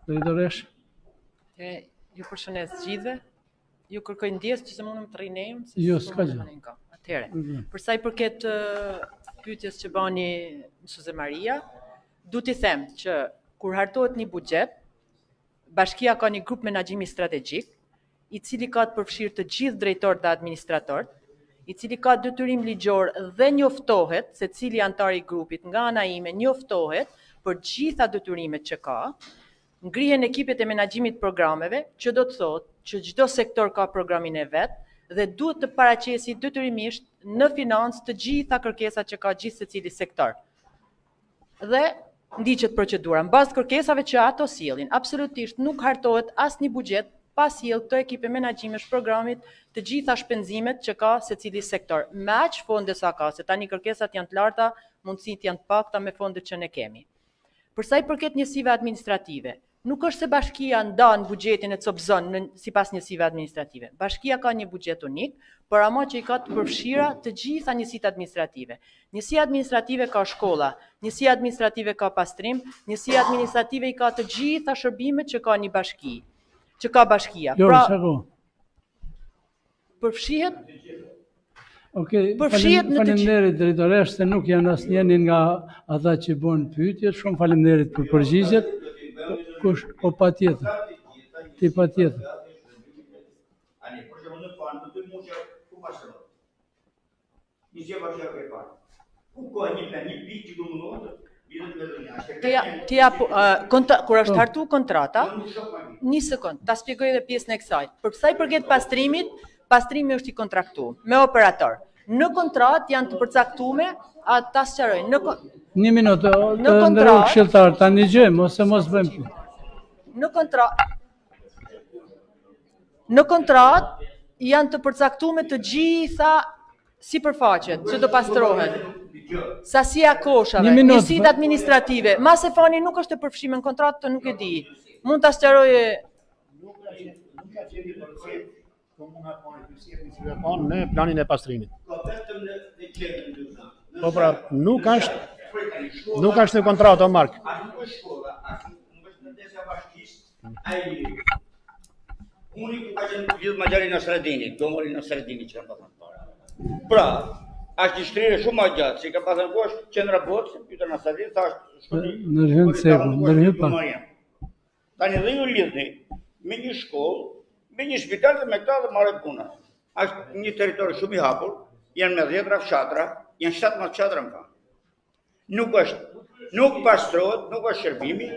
drejtoresh? Ju përshëndes gjithëve. Ju kërkoj ndjesë që se mundëm të rinejmë. Jo, s'ka gjë. Atëhere, për sa i përket pyetjes që bani mësuese Maria, du t'i them që kur hartohet një buxhet, bashkia ka një grup menaxhimi strategjik, i cili ka të përfshirë të gjithë drejtorët dhe administratorët, i cili ka detyrim ligjor dhe njoftohet, se cili antar i grupit nga ana ime njoftohet për gjitha detyrimet që ka, ngrihen ekipet e menaxhimit programeve, që do të thotë që çdo sektor ka programin e vet dhe duhet të paraqesi detyrimisht në financë të gjitha kërkesat që ka gjithë secili sektor. Dhe ndiqet procedura mbas kërkesave që ato sillin. Absolutisht nuk hartohet asnjë buxhet pa sjell këto ekipe menaxhimesh programit të gjitha shpenzimet që ka secili sektor. Me aq fonde sa ka, se tani kërkesat janë të larta, mundësitë janë të pakta me fondet që ne kemi. Për sa i përket njësive administrative, nuk është se bashkia ndan buxhetin e copzon sipas njësive administrative. Bashkia ka një buxhet unik, por ama që i ka të përfshira të gjitha njësitë administrative. Njësia administrative ka shkolla, njësia administrative ka pastrim, njësia administrative i ka të gjitha shërbimet që ka një bashki, që ka bashkia. Jo, pra, çako. Përfshihet Okej, përfshihet në të faleminderit drejtoresh se nuk janë asnjëni nga ata që bën pyetje. Shumë faleminderit për përgjigjet. Kush? Po patjetër. Ti patjetër. Kur është hartu kontrata, një sekond, ta shpjegoj edhe pjesën e kësaj. Për sa i përket pastrimit, pastrimi është i kontraktuar me operator. Në kontratë janë të përcaktuar, ta sqaroj. Një minutë, të ndërroj këshilltar, tani gjejmë ose mos bëjmë. Në kontratë janë të përcaktuar të gjitha sipërfaqet që do pastrohen. Sasia koshave, njësitë administrative. Mase fani nuk është të përfshirë në kontratë, të nuk e di. Mund ta sqaroje. Në planin e pastrimit. Po pra, nuk është në kontratë o mark. Unë ku ka qenë gjithë Magjari në Sredini, domori në Sredini që kam pasur para. Pra, është një shtrire shumë më gjatë, që ka pasur kush qendra botë, se pyetën në Sredini, thashë ndërhyjnë seku, ndërhyjnë pa. Tani dhe ju lidhni me një shkollë, me një spital dhe me këta dhe marrë puna. Është një territor shumë i hapur, janë me 10 fshatra, janë 17 fshatra më kanë. Nuk pastrohet, nuk është shërbimi,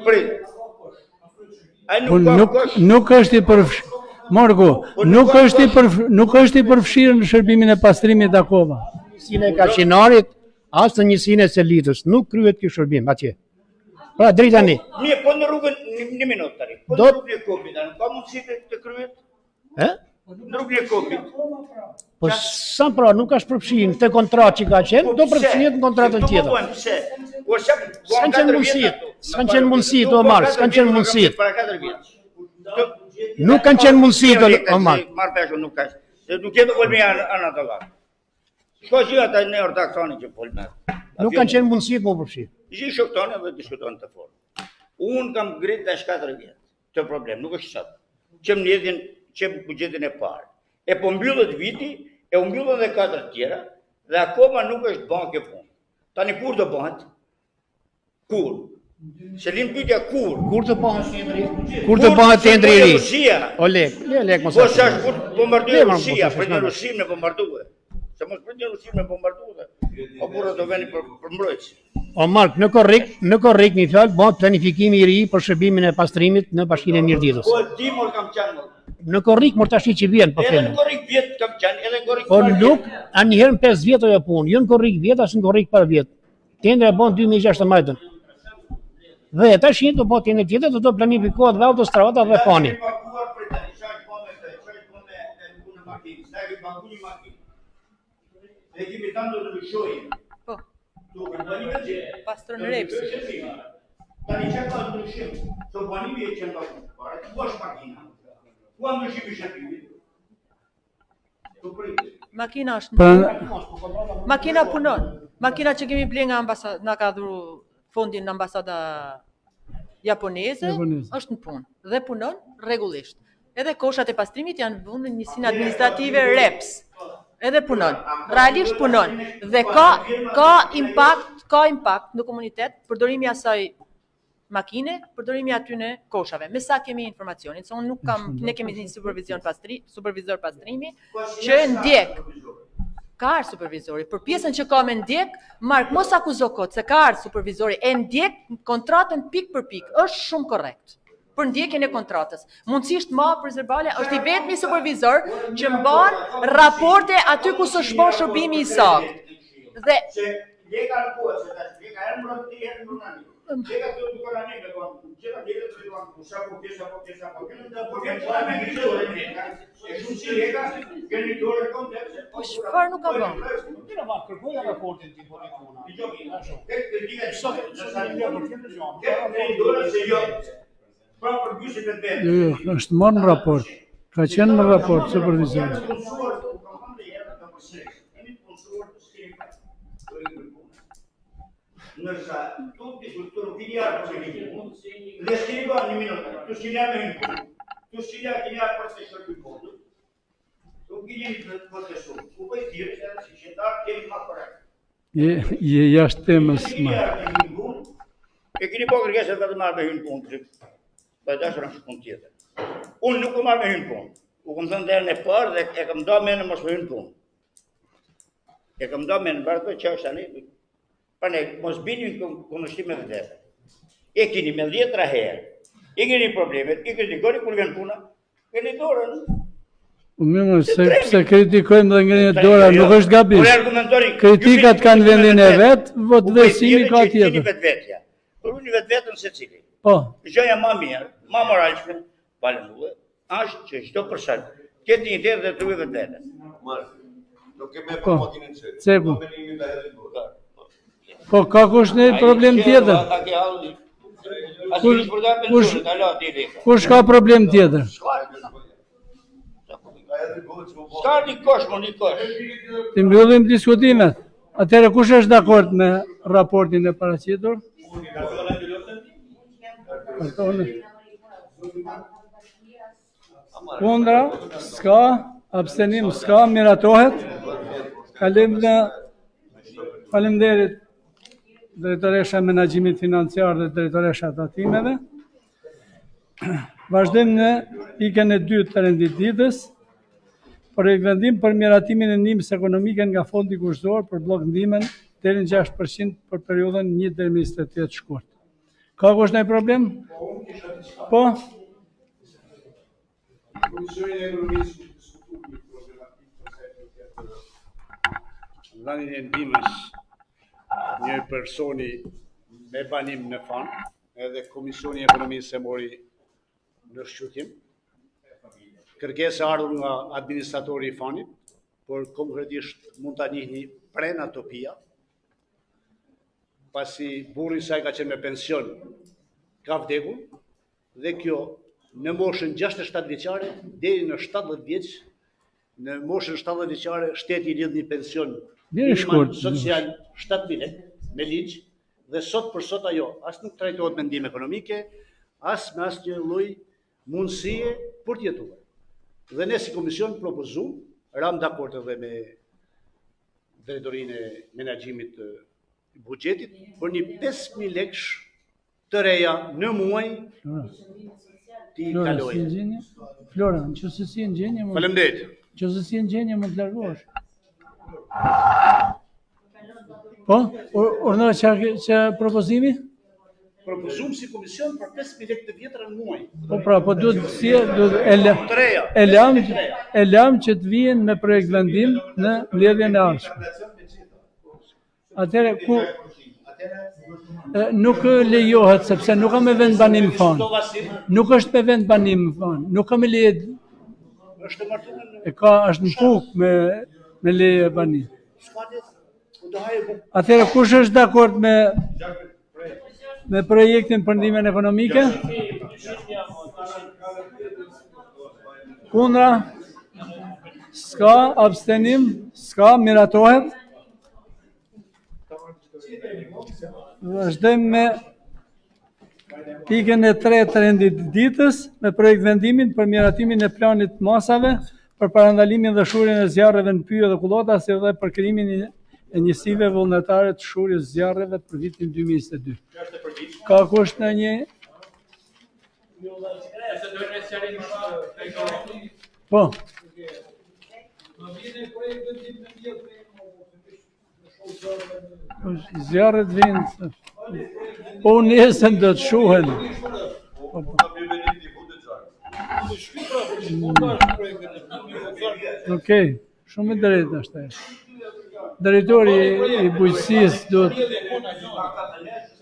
prit. Nuk është i përfshirë. Marko, nuk është i përfshirë në shërbimin e pastrimit akoma. Njësinë e Kaqinarit, as të njësinë e Selitës, nuk kryet ky shërbim atje. Pra drejt tani. Mirë, po në rrugën një minutë tani. Po në rrugën e Kopit, ka mundësi të kryet? Në rrugën e Kopit. Po sa pra nuk është përfshirë në këtë kontratë që ka qenë, do përfshihet në kontratën tjetër. S'kan qenë mundësit, Omar, s'kan qenë mundësit. Nuk kanë qenë mundësit, Omar. Marë pesho nuk ka. Nuk jetë volmi anë të lakë. Shko që ata në ortaksoni që folme. Nuk kanë qenë mundësit më përfshirë. Gjithë shoktone dhe diskutonë të formë. Unë kam gritë dhe 4 vjetë të problem, nuk është qatë. Që më njedhin që bugjetin e parë. E po mbyllët viti, e mbyllën dhe 4 tjera, dhe akoma nuk është banë kjo punë. Tani kur të bëhet? Kur? Se linë pytja kur? Kur të bëhet tendri? Kur të bëhet tendri i ri? O lek mos. Po sa është kur bombarduje Rusia, për një Rusim në bombarduje. Se mos për një Rusim në bombarduje. O burë të veni për mbrojtës. O Mark, në korrik një fjalë, bëhet planifikimi i ri për shërbimin e pastrimit në Bashkinë e Mirditës. Po di mor kam qenë. Në korrik mor tash që vjen po them. Edhe në korrik vjet kam qenë, edhe në korrik. Po nuk anëherë 5 vjet ajo punë, jo në korrik vjet, as në korrik par vjet. Tendra e bën 2016. Dhe tash do bëhet tendër tjetër, do të planifikohet dhe autostrada dhe pani. Po. Pastron Repsi. Tani që ka ndryshim, të banimi e që ndoshmë të pare, ku është makina? Ku a ndryshim i shërbimit? Makina është në Makina punon. Makina që kemi ble nga ambasada, nga ka dhuru fondin në ambasada japoneze, është në punë. Dhe punon regullisht. Edhe koshat e pastrimit janë vënë në njësinë administrative Reps. Edhe punon. Realisht punon. Dhe ka impakt në komunitet, përdorimi asaj makine, përdorimi aty në koshave. Me sa kemi informacionin, se unë nuk kam, ne kemi një supervizor pastrimi, që ndjek. Ka ardhur supervizori, për pjesën që ka me ndjek, Mark mos akuzo kot, se ka ardhur supervizori e ndjek kontratën pik për pik, është shumë korrekt. Për ndjekjen e kontratës. Mundësisht ma për Zerbale është i vetmi supervizor që mban raporte aty ku së shpon shërbimi i saktë. Dhe po çfarë nuk ka bën? Jo, është marrë në raport. Ka qenë në raport supervizori. Nërsa, tu diskuturu kiniar për shërbim. Dhe shkini ba një minutë, tu shkiniar me hynë punë. Tu shkiniar për se shërbim punë. Tu kinin për të shumë. Tu bëjt tjere, si shëndarë, kemi ma korekt. Je jashtë temës ma. E kini po kërkeset dhe të marrë me hynë punë. Për dashë në shkun tjetër. Unë nuk marrë me hynë punë. U këmë thënë dherën e parë dhe e kam do menë mos me hynë punë. E kam do menë bërë të që është anë. Pane, mos bini në kundështime dhe dhe. E kini me 10 herë, e kini problemet, e kritikoni kur vjen puna, keni dorën. Mirë, se kritikojmë dhe ngrini dora, nuk është gabim. Kritikat kanë vendin e vetë, votëvesimi ka tjetër. Për unë vetën se cili. Po. Gjëja ma mirë, ma moralshme, palënduve, është që çdo person ketë një tjetër dhe të ujë vetën. Nuk kemë për makinën që. Ceku. Po, ka kush një problem tjetër? Kush ka problem tjetër? Ska një kosh, më një kosh. Të mbyllim diskutimet. Atëherë, kush është dakord me raportin e paraqitur? Kundra, s'ka, abstenim s'ka, miratohet. Kalim në faleminderit Drejtoresha e Menaxhimit Financiar dhe Drejtoresha e Tatimeve. Vazhdojmë në pikën e 2 të rendititës. Projekt vendim për miratimin e ndihmës ekonomike nga Fondi Kushdor për blok ndihmën deri në 6% për periudhën 1 deri në 28 shkurt. Ka kush ndonjë problem? Po? Komisioni e Ekonomisë diskutu një problematikë për dhënien e ndihmës një personi me banim në fan, edhe Komisioni e Ekonomisë e mori në shqyrtim. Kërkesa ardhur nga administratori i fanit, por konkretisht mund ta njihni Prenatopia, pasi burri i saj ka qenë me pension, ka vdekur, dhe kjo në moshën 67 vjeçare deri në 70 vjeç, në moshën 70 vjeçare shteti i lidh një pension social 7.000 lekë me ligj, dhe sot për sot ajo as nuk trajtohet me ndihmë ekonomike, as me asnjë lloj mundësie për të jetuar. Dhe ne si komision propozum, ram dakord edhe me drejtorinë e menaxhimit të buxhetit për një 5.000 lekësh të reja në muaj ti kaloj. Flora, nëse si në gjendje, Faleminderit. Nëse si në gjendje mund të largohesh. Po, urdhëro që propozimi? Propozum si komision për 5.000 lekë të vjetra në muaj. Po pra, po duhet e lam që të vijen me projekt vendim në mbledhjen e ardhshme. Atëherë ku nuk lejohet sepse nuk ka me vend banim fan. Nuk është me vend banim fan. Nuk ka me leje. Është martuar E ka është në fuk me leje banim. Atëherë kush është dakord me projektin për ndihmën ekonomike? Kundra? S'ka, abstenim? S'ka, miratohet? Vazhdojmë me pikën e 3 të rendititës me projekt vendimin për miratimin e planit masave për parandalimin dhe shurjen e zjarreve në pyje dhe kullota, si dhe për krijimin e njësive vullnetare të shurjes zjarreve për vitin 2022. Ka kusht në një? Po. Zjarret vinë. Po nesën do të shuhen. Okej, shumë i drejtë është e. Drejtori i bujqësisë do të...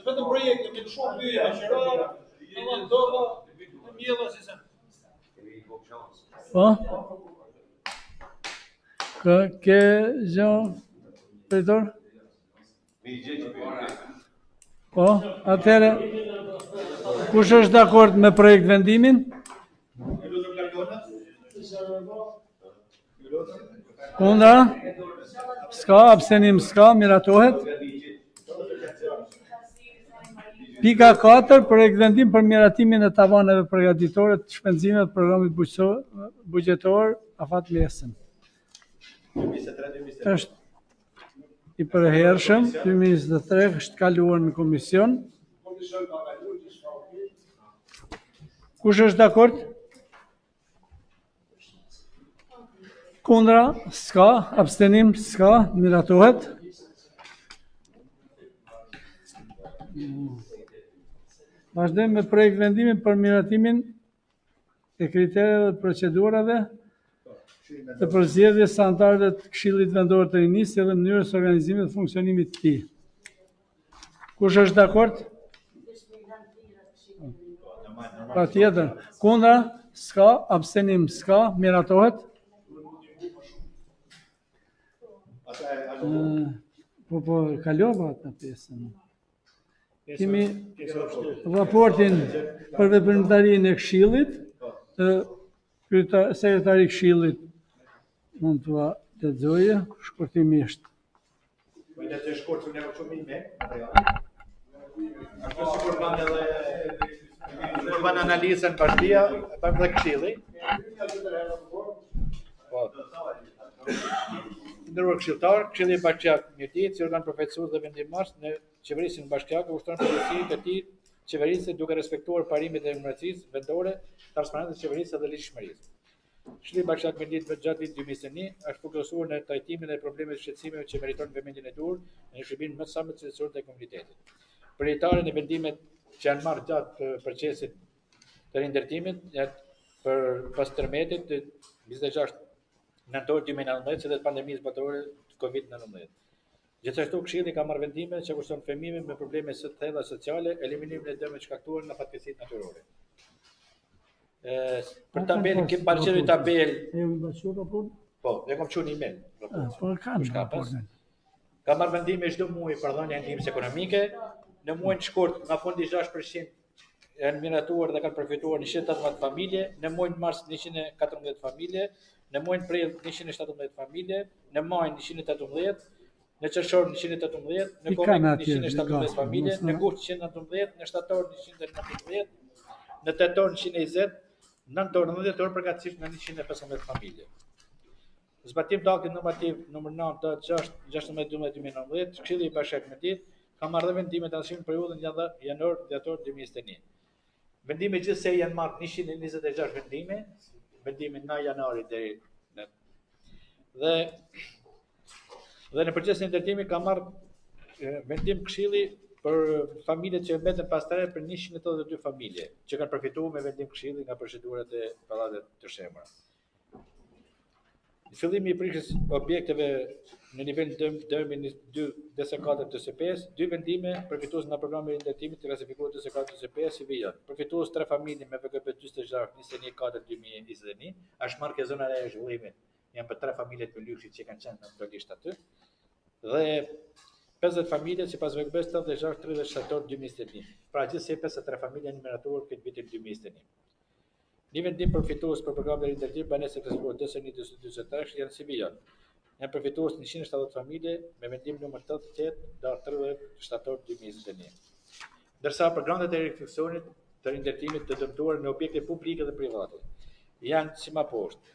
Vetëm projekte me shumë byje, qërora, doga, mjella, si se. Po? Ke gjë, drejtor? Po, atëherë, kush është dakord me projekt vendimin? Kundra? S'ka, abstenim s'ka, miratohet. Pika 4, projekt vendim për miratimin e tavaneve përgatitore të shpenzimeve të programit buxhetor afat mesëm. Është i përhershëm, 2023 është kaluar në komision. Kush është dakord? Kundra? S'ka, abstenim s'ka, miratohet. Vazhdojmë me projekt vendimin për miratimin e kritereve dhe procedurave të përzgjedhjes së anëtarëve të Këshillit Vendor të Rinisë dhe mënyrës së organizimit dhe funksionimit të tij. Kush është dakord? Patjetër. Kundra? S'ka, abstenim s'ka, miratohet. Po kalova atë pjesën. Kemi raportin për veprimtarinë e Këshillit, sekretari i Këshillit mund t'ua lexojë shkurtimisht. Po i lexoj shkurt se ne shumë me. Ashtu sikur kanë edhe ban analizën bashkia, ban dhe Këshilli. Po. Ndërruar këshilltar, Këshilli Bashkiak Mirëti, si organ përfaqësues dhe vendimmarrës në qeverisin bashkiake ushtron përgjegjësitë e tij qeverisë duke respektuar parimet e demokracisë vendore, transparencës së qeverisë dhe ligjshmërisë. Këshilli Bashkiak Vendit gjatë vitit 2021 është fokusuar në trajtimin e problemeve të shqetësimeve që meriton vëmendjen e duhur në shërbimin më të samt të cilësor të komunitetit. Prioritarën e vendimet që janë marrë gjatë procesit të rindërtimit për pas tërmetit të 26 nëntor 2019 dhe pandemisë botërore të COVID-19. Gjithashtu Këshilli ka marrë vendime që kushton fëmijëve me probleme të thella sociale, eliminimin e dëmeve të shkaktuar nga fatkeqësitë natyrore. Për tabelën kemi paraqetur tabelë. Po, ne kam çuar një email. Po kanë raportin. Ka marrë vendime çdo muaj për dhënien e ndihmës ekonomike. Në muajin të shkurt nga fondi 6% janë miratuar dhe kanë përfituar 118 familje, në muajin mars 114 familje, në muajin prill 117 familje, në maj 118, në qershor 118, në korrik 117 familje, në gusht 119, në shtator 119, në tetor 120, në nëntor 90 orë përgatësisht në 115 familje. Zbatim të aktit normativ nr. 9/16/2019, Këshilli i Bashkiak Vendit ka marrë vendime të anësishme në periudhën janor-dhjetor 2021. Vendime gjithsej janë marrë 126 vendime, vendime nga janari deri në dhe në procesin e ndërtimit ka marrë vendim Këshilli për familjet që mbeten pas tre për 182 familje, që kanë përfituar me vendim Këshilli nga procedurat e pallatet të shemura. Fillimi i prishjes objekteve në nivel dërmi 2 të CPS, 2 vendime përfitues nga programi i ndërtimit të klasifikuar të CPS i janë. Përfitues 3 familje me VKP 26/21/2021, është marrë ke zona e zhvillimit. Janë për 3 familje të lykshit që kanë qenë në listë aty. Dhe 50 familje sipas VKP 76/30/2021. Pra gjithsej 53 familje janë miratuar këtë vitin 2021. Një vendim përfitues për programin e rindërtimit banesë klasifikuar DSN-2023 janë si vijon. Janë përfitues 170 familje me vendim numër 88/30 shtator 2021. Ndërsa programet e rifleksionit të rindërtimit të dëmtuar në objekte publike dhe private janë si më poshtë.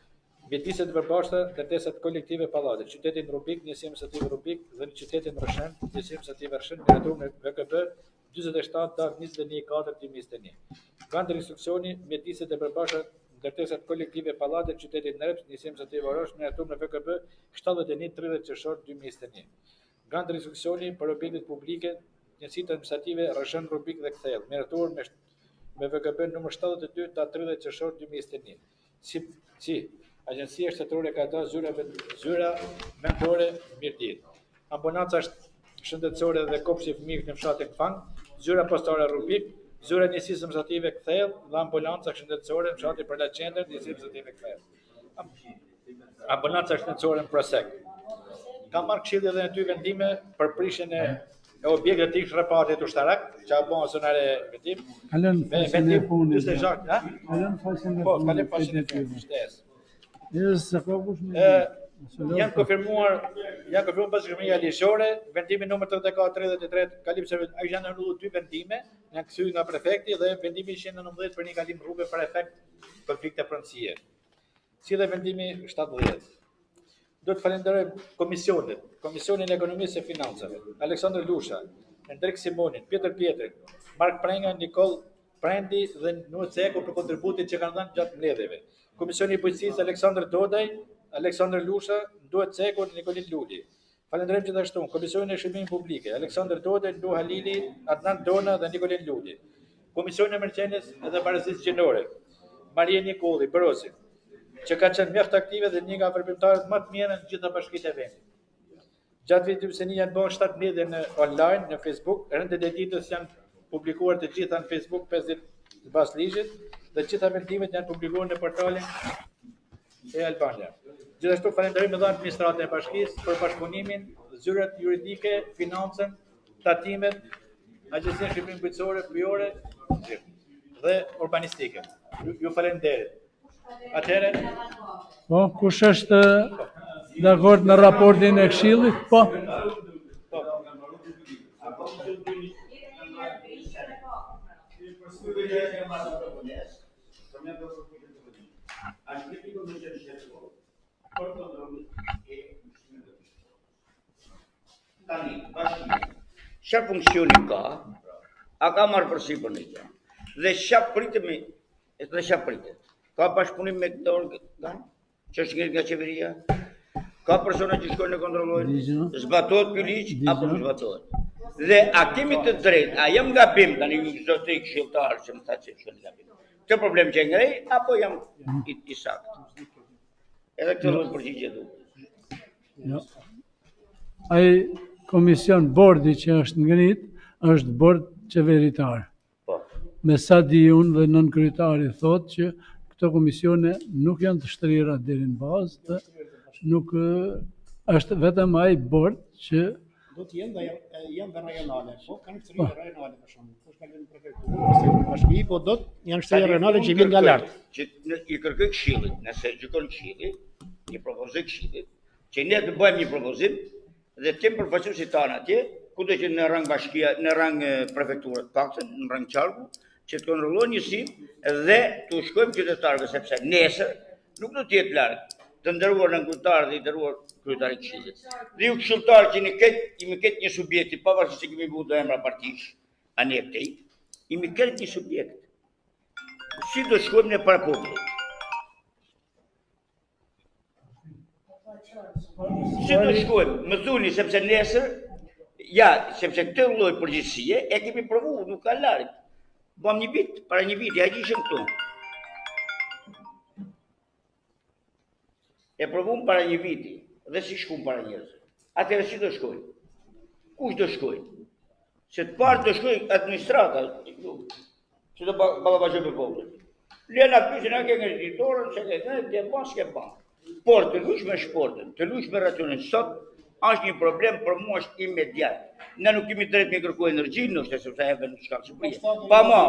Mjediset përbashkëta, ndërtesat kolektive pallate, qytetin Rubik, njësi administrativ Rubik dhe në qytetin Rrëshën, njësi administrativ Rrëshën, miratuar me VKP 47/21/4/2021. Ka ndër instruksioni mjediset e përbashkëta, ndërtesat kolektive pallate, qytetin Nerps, njësi administrativ Orash, miratuar me VKP 71/30 qershor 2021. Ka ndër instruksioni për objektet publike, njësitë administrative Rrëshën, Rubik dhe Kthell, miratuar me VKP numër 72/30 qershor 2021. Si Agjencia Shtetërore ka dhënë zyra mentore Mirdit. Ambullanca shëndetësore dhe kopshti fëmijësh në fshatin Kfang, zyra postare Rubik, zyra njësisë administrative Kthell dhe ambulanca shëndetësore në fshatin Përla Qendër, njësisë administrative Kthell. Ambulanca shëndetësore në Prosek. Ka marrë Këshilli edhe në 2 vendime për prishjen e objektet të repartit ushtarak, që a bën zonare vendim. Kalon faqen e punës. 26, ha? Kalon faqen e punës. Po, kalon faqen e punës. Janë konfirmuar bashkëmirësia ligjore, vendimi numër 34/33 kalim servis, ai janë anulluar 2 vendime, janë kthyer nga prefekti dhe vendimi 119 për një kalim rrugë për efekt konflikte pronësie. Si dhe vendimi 70. Do të falenderoj Komisionin e Ekonomisë e Financave, Aleksandr Lusha, Endrik Simonin, Pjetër Pjetrik, Mark Prenga, Nikol Prendi dhe Nuhet Ceko për kontributin që kanë dhënë gjatë mbledhjeve. Komisioni i Bujqësisë Aleksandr Dodaj, Aleksandr Lusha, Nuhet Ceko dhe Nikolin Luli. Falenderojmë gjithashtu Komisionin e Shërbimit Publike, Aleksandr Dodaj, Nuh Halili, Adnan Dona dhe Nikolin Luli. Komisioni e Emergjencës dhe Barazisë Gjinore, Maria Nikolli, Brozi, që ka qenë mjaft aktive dhe një nga veprimtarët më të mirë në gjitha bashkitë e vendit. Gjatë vitit 2021 janë bërë 7 mbledhje në online në Facebook, rendet e ditës janë publikuar të gjitha në Facebook 5 ditë pas ligjit dhe gjitha vendimet janë publikuar në portalin e Albania. Gjithashtu falenderojmë edhe administratën e bashkisë për bashkëpunimin, zyrat juridike, financën, tatimet, Agjencinë Shërbimit Bujqësor, Pyjore dhe urbanistike. Ju falenderoj. Atëherë, Po, kush është dakord në raportin e Këshillit? Po. Çfarë funksioni ka A ka marrë përsipër në kjo. Dhe çfarë pritemi? Dhe çfarë pritet? Ka bashkëpunim me këtë organ që është ngritur nga qeveria? Ka persona që shkojnë në kontrollojnë? Zbatohet ky ligj apo nuk zbatohet? Dhe a kemi të drejtë, a jam gabim tani ju çdo të këshilltar që më tha se është gabim. Këtë problem që ngrej apo jam i saktë? Edhe këtë lloj përgjigje duhet. Jo. Ai komision bordi që është ngrit, është bord qeveritar. Po. Me sa di unë dhe nën kryetari thotë që këto komisione nuk janë të shtrira deri në bazë, dhe nuk është vetëm ai bord që Do të jenë dhe janë dhe rajonale, po kanë shtrirë rajonale për shembull. Po shkallën në prefekturë, bashki, po do të janë shtrirë rajonale që vijnë nga lart. Që i kërkoj këshillit, nëse gjykon këshilli, i propozoj këshillit, që ne të bëjmë një propozim dhe të kemi përfaqësuesit tanë atje, kudo që në rang bashkia, në rang prefekturë të paktën, në rang qarku, që të kontrollojnë njësinë dhe të shkojmë qytetarëve, sepse nesër nuk do të jetë larg të nderuar në kryetar dhe i nderuar kryetari i këshillit. Dhe ju këshilltar që i më ketë një subjekti, pavarësisht se kemi vënë emra partish, ani e këtej, i më ketë një subjekt. Si do shkojmë në para popullit? Si do shkojmë? Më thuni sepse nesër, sepse këtë lloj përgjegjësie e kemi provuar, nuk ka larg. Bëm një vit, para një viti, ja ishim këtu. E provum para një viti, dhe si shkum para njerëzve. Atëherë si do shkojnë? Kush do shkojnë? Se të parë do shkojnë administrata, që do ballafaqojnë me popullin. Lena pyesin a ke ngritorën, se ke ban, s'ke ban. Por të lush me shportën, të lush me racionin sot, është një problem për mua është imediat. Ne nuk kemi drejt me kërkuar energji, nështë sepse edhe nuk shkak Shqipëria. Pa më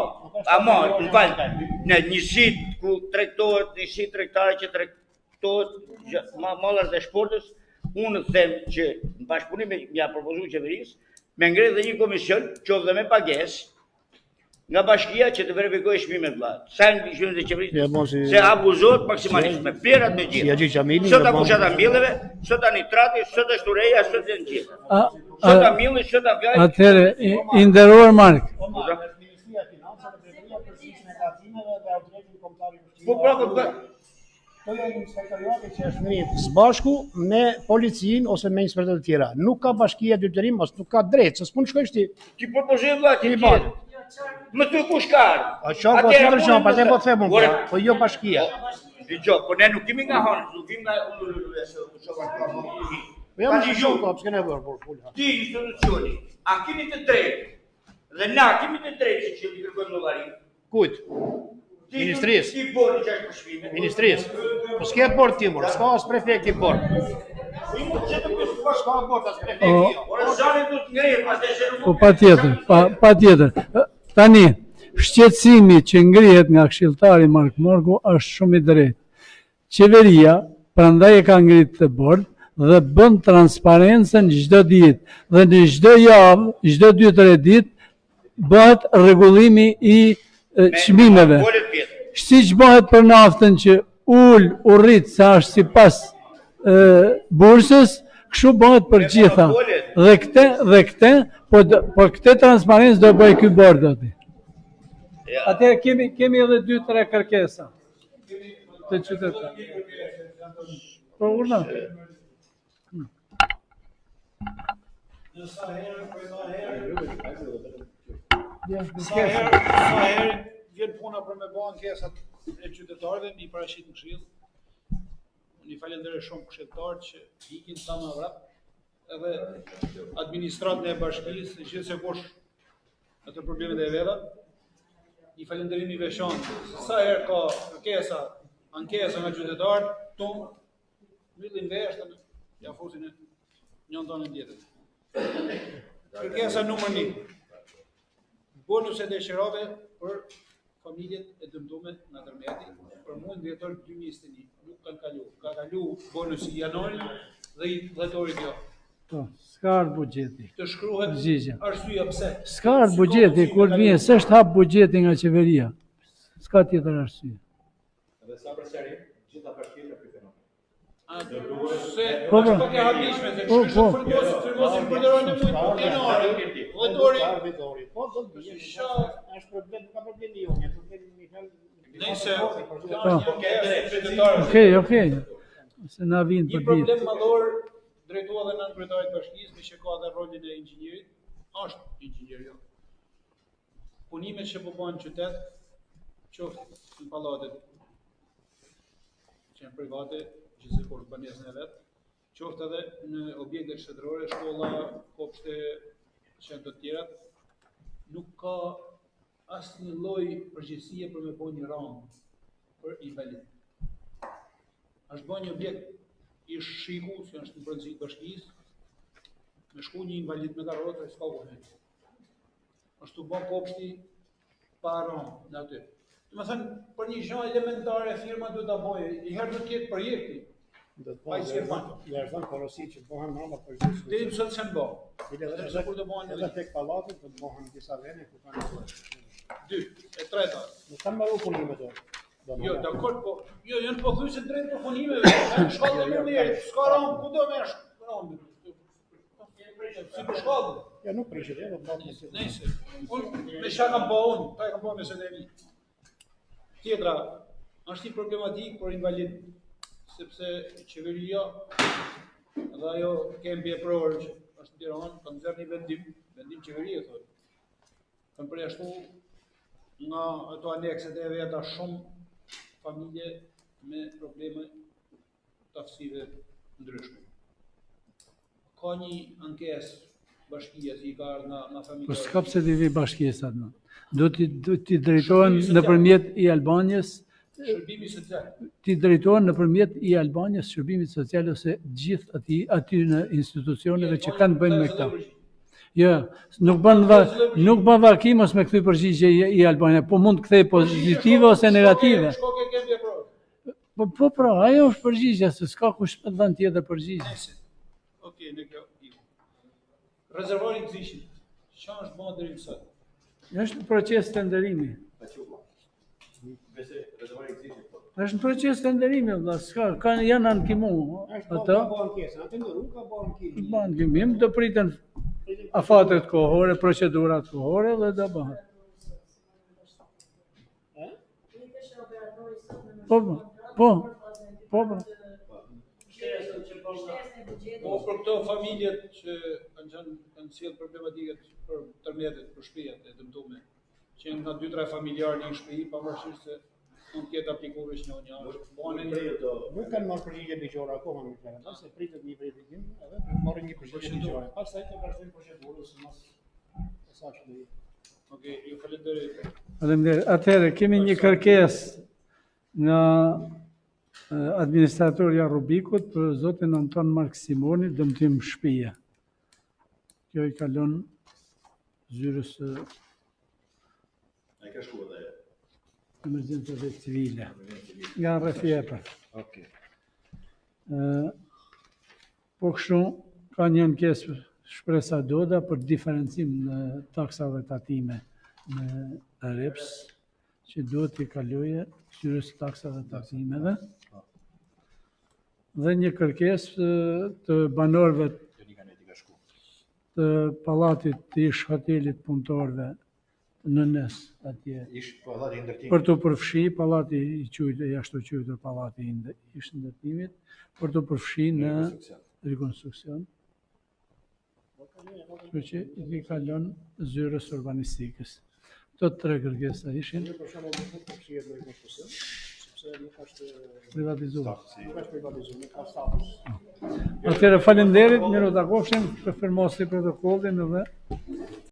falë, në njësit ku tregtohet, njësit tregtare që tregtohet mallat e shportës, unë them që në bashkëpunim me ja propozuar qeverisë, me ngre dhe një komision, qoftë dhe me pagesë, nga bashkia që të verifikojë çmimet vllaj. Sa në vizion të qeverisë se abuzohet maksimalisht me plerat me gjithë. Sot akushata mbjelleve, sot nitrati, sot është ureja, sot janë gjithë. Sot milli, sot vajë. Atëre i nderuar Mark. Po janë inspektorati që është ngrit së bashku me policinë ose me inspektorët të tjera. Nuk ka bashkia detyrim, ose nuk ka drejt, se s'mund shkojsh ti. Ti propozoj vllai ti. Më ty kush ka ardhur? A çon po tjetër çon, pastaj po them unë, po jo bashkia. Dgjoj, po ne nuk kemi nga hanë, nuk kemi nga Po jam në shumë kopë, s'kene vërë, por full. Ti institucioni, a kemi të drejtë, dhe na kemi të drejtë që ti kërkojmë llogari? Kujt? Ministrisë. Ti bordi që është përshpime. Ministrisë. Po s'ke bord ti mor, s'ka as prefekti bord. S'ka bord as prefekti jo. Ora zani do të ngrej, pastaj se nuk. Po patjetër. Tani, shqetësimi që ngrihet nga këshilltari Mark Morgu është shumë i drejtë. Qeveria prandaj e ka ngritur të bord dhe bën transparencën çdo ditë. Dhe në çdo javë, çdo 2-3 ditë bëhet rregullimi i çmimeve. Siç bëhet për naftën që urrit sa është sipas bursës, kështu bëhet për gjitha. Dhe këtë, po këtë transparencë do bëj ky bord aty. Atëherë kemi edhe 2-3 kërkesa të qytetarëve. Po urna. Sa herë vjen puna për me bë ankesat e qytetarëve mi paraqit në këshill. Unë i falenderoj shumë këshilltarët që ikin sa më vrap, edhe administratën e bashkisë, gjithsesi kush ato problemet e veta. I falenderim i veçantë. Sa herë ka ankesa nga qytetarët, tonë mbyllin veshtën, ja fusin një tonë tjetër. Kërkesa numër 1. Bonus e dëshirave për familjet e dëmtuara nga tërmeti për muajin dhjetor 2021. Nuk kanë kalu. Ka kalu bonusi i janorit dhe i dhjetorit jo. Po, s'ka ardhur buxheti. Të shkruhet arsyeja pse. S'ka ardhur buxheti, kur vjen, s'është hap buxheti nga qeveria. S'ka tjetër arsye. Edhe sa për seri, gjitha bashkitë e fenomen. Se Po, po. është pak e habishme, se Po, po. firmosin përderojnë në mujtë punëtinore. Vëtori, Po, do të bëjë. Është problem, nuk ka problem i unë, problemi Mihal. nëse kjo është një kërkesë qytetare. Okej. Se na vinë Një për ditë. problem madhor drejtuar dhe nën kryetarit bashkisë, me që ka dhe rolin e inxhinierit, është inxhinier jo. Punimet që po bëhen në qytet, qoftë në pallatet që janë private, gjithsesi urbanisën e vet, qoftë edhe në objekte shtetërore, shkolla, kopshte, që janë të tjerat, nuk ka asnjë lloj përgjegjësie për me bënë një ramë për invalid. Është bërë një objekt i shiku, që është në brendësi të bashkisë, me shku një invalid me karrotë, s'ka kohë. Ashtu bën kopshti pa ramë në aty. Do të thënë, për një gjë elementare firma duhet ta bëjë, i herë do të ketë projekti. Do të bëjë, ja thon porosi që të bëhen rama për gjithë. Deri sot s'e bë. Edhe kur do bëhen edhe tek pallati, do të bëhen disa vende ku kanë 2, e treta. Nuk kanë marrë punimet ato. Jo, dakord, po, jo, janë pothuajse drejt për punimeve, janë shkollë e mirë, s'ka ramë, ku do me ramë? Si për shkollë? Ja nuk prishet, do të bëhet si. Nëse, unë me çka kam bëu unë, ta kam bëu me Seneri. Tjetra, është një problematik për invalid, sepse qeveria dhe ajo kempi e prorë që është në Tiranë, kanë nxjerrë një vendim qeverie thotë. Kanë përjashtu nga ato anekset e veta shumë familje me probleme të aftësive ndryshme. Ka një ankesë bashkia që i ka ardhur nga familja. Po s'ka pse t'i vi bashkisat në. Do t'i drejtohen nëpërmjet i Albanjes, Shërbimi social. t'i drejtohen nëpërmjet i Albanjes shërbimit social ose gjithë aty në institucioneve që kanë të bëjnë me këta. Jo, nuk bën vakim ose me kthy përgjigje i Albania, po mund të kthej pozitive ose negative. Shko ke kempi e prorë. Po pra, ajo është përgjigja, se s'ka kush të dhënë tjetër përgjigje. Okej, në kjo. Rezervori gzishin. Çfarë është bërë deri më sot? Është në proces tenderimi. Është në proces tenderimi, vëlla, s'ka janë ankimu. Ato ankimim do priten afatet kohore, procedurat kohore dhe do bëhet. Po. Po për këto familjet që kanë sjell problematikat për tërmjetet, për shtëpiat e dëmtuara, që janë nga 2-3 familjarë në një shtëpi, pavarësisht se mund të ketë aplikuar që një janë. Nuk kanë marrë përgjigje ligjore akoma në këtë, se pritet një verifikim, edhe marrin një përgjigje ligjore. Pastaj të vazhdojnë procedurën sipas asaj. Okej, ju falenderoj. Faleminderit. Atëherë kemi një kërkesë nga administratorja Rubikut për zotin Anton Marksimoni, dëmtim shtëpie. Kjo i kalon zyrës Ai ka shkuar dhe emergjencave civile. Nga rrethjepa. Okej. Po kështu ka një ankesë shpresa Doda për diferencim në taksave tatime në REPS, që duhet t'i kaloje zyrës taksave tatimeve. Dhe një kërkesë të banorëve të pallatit të ish hotelit punëtorëve në Nes atje. Për të përfshi pallati i quajtur ashtu quajtur pallati ish ndërtimit, për të përfshi në rekonstruksion. Kështu që i kalon zyrës urbanistikës. Këto 3 kërkesa ishin. Për shembull, nuk përfshihet në rekonstruksion, sepse nuk është privatizuar. Nuk është privatizuar, nuk ka status. Atëherë faleminderit, miru takofshim, të firmosi protokollin dhe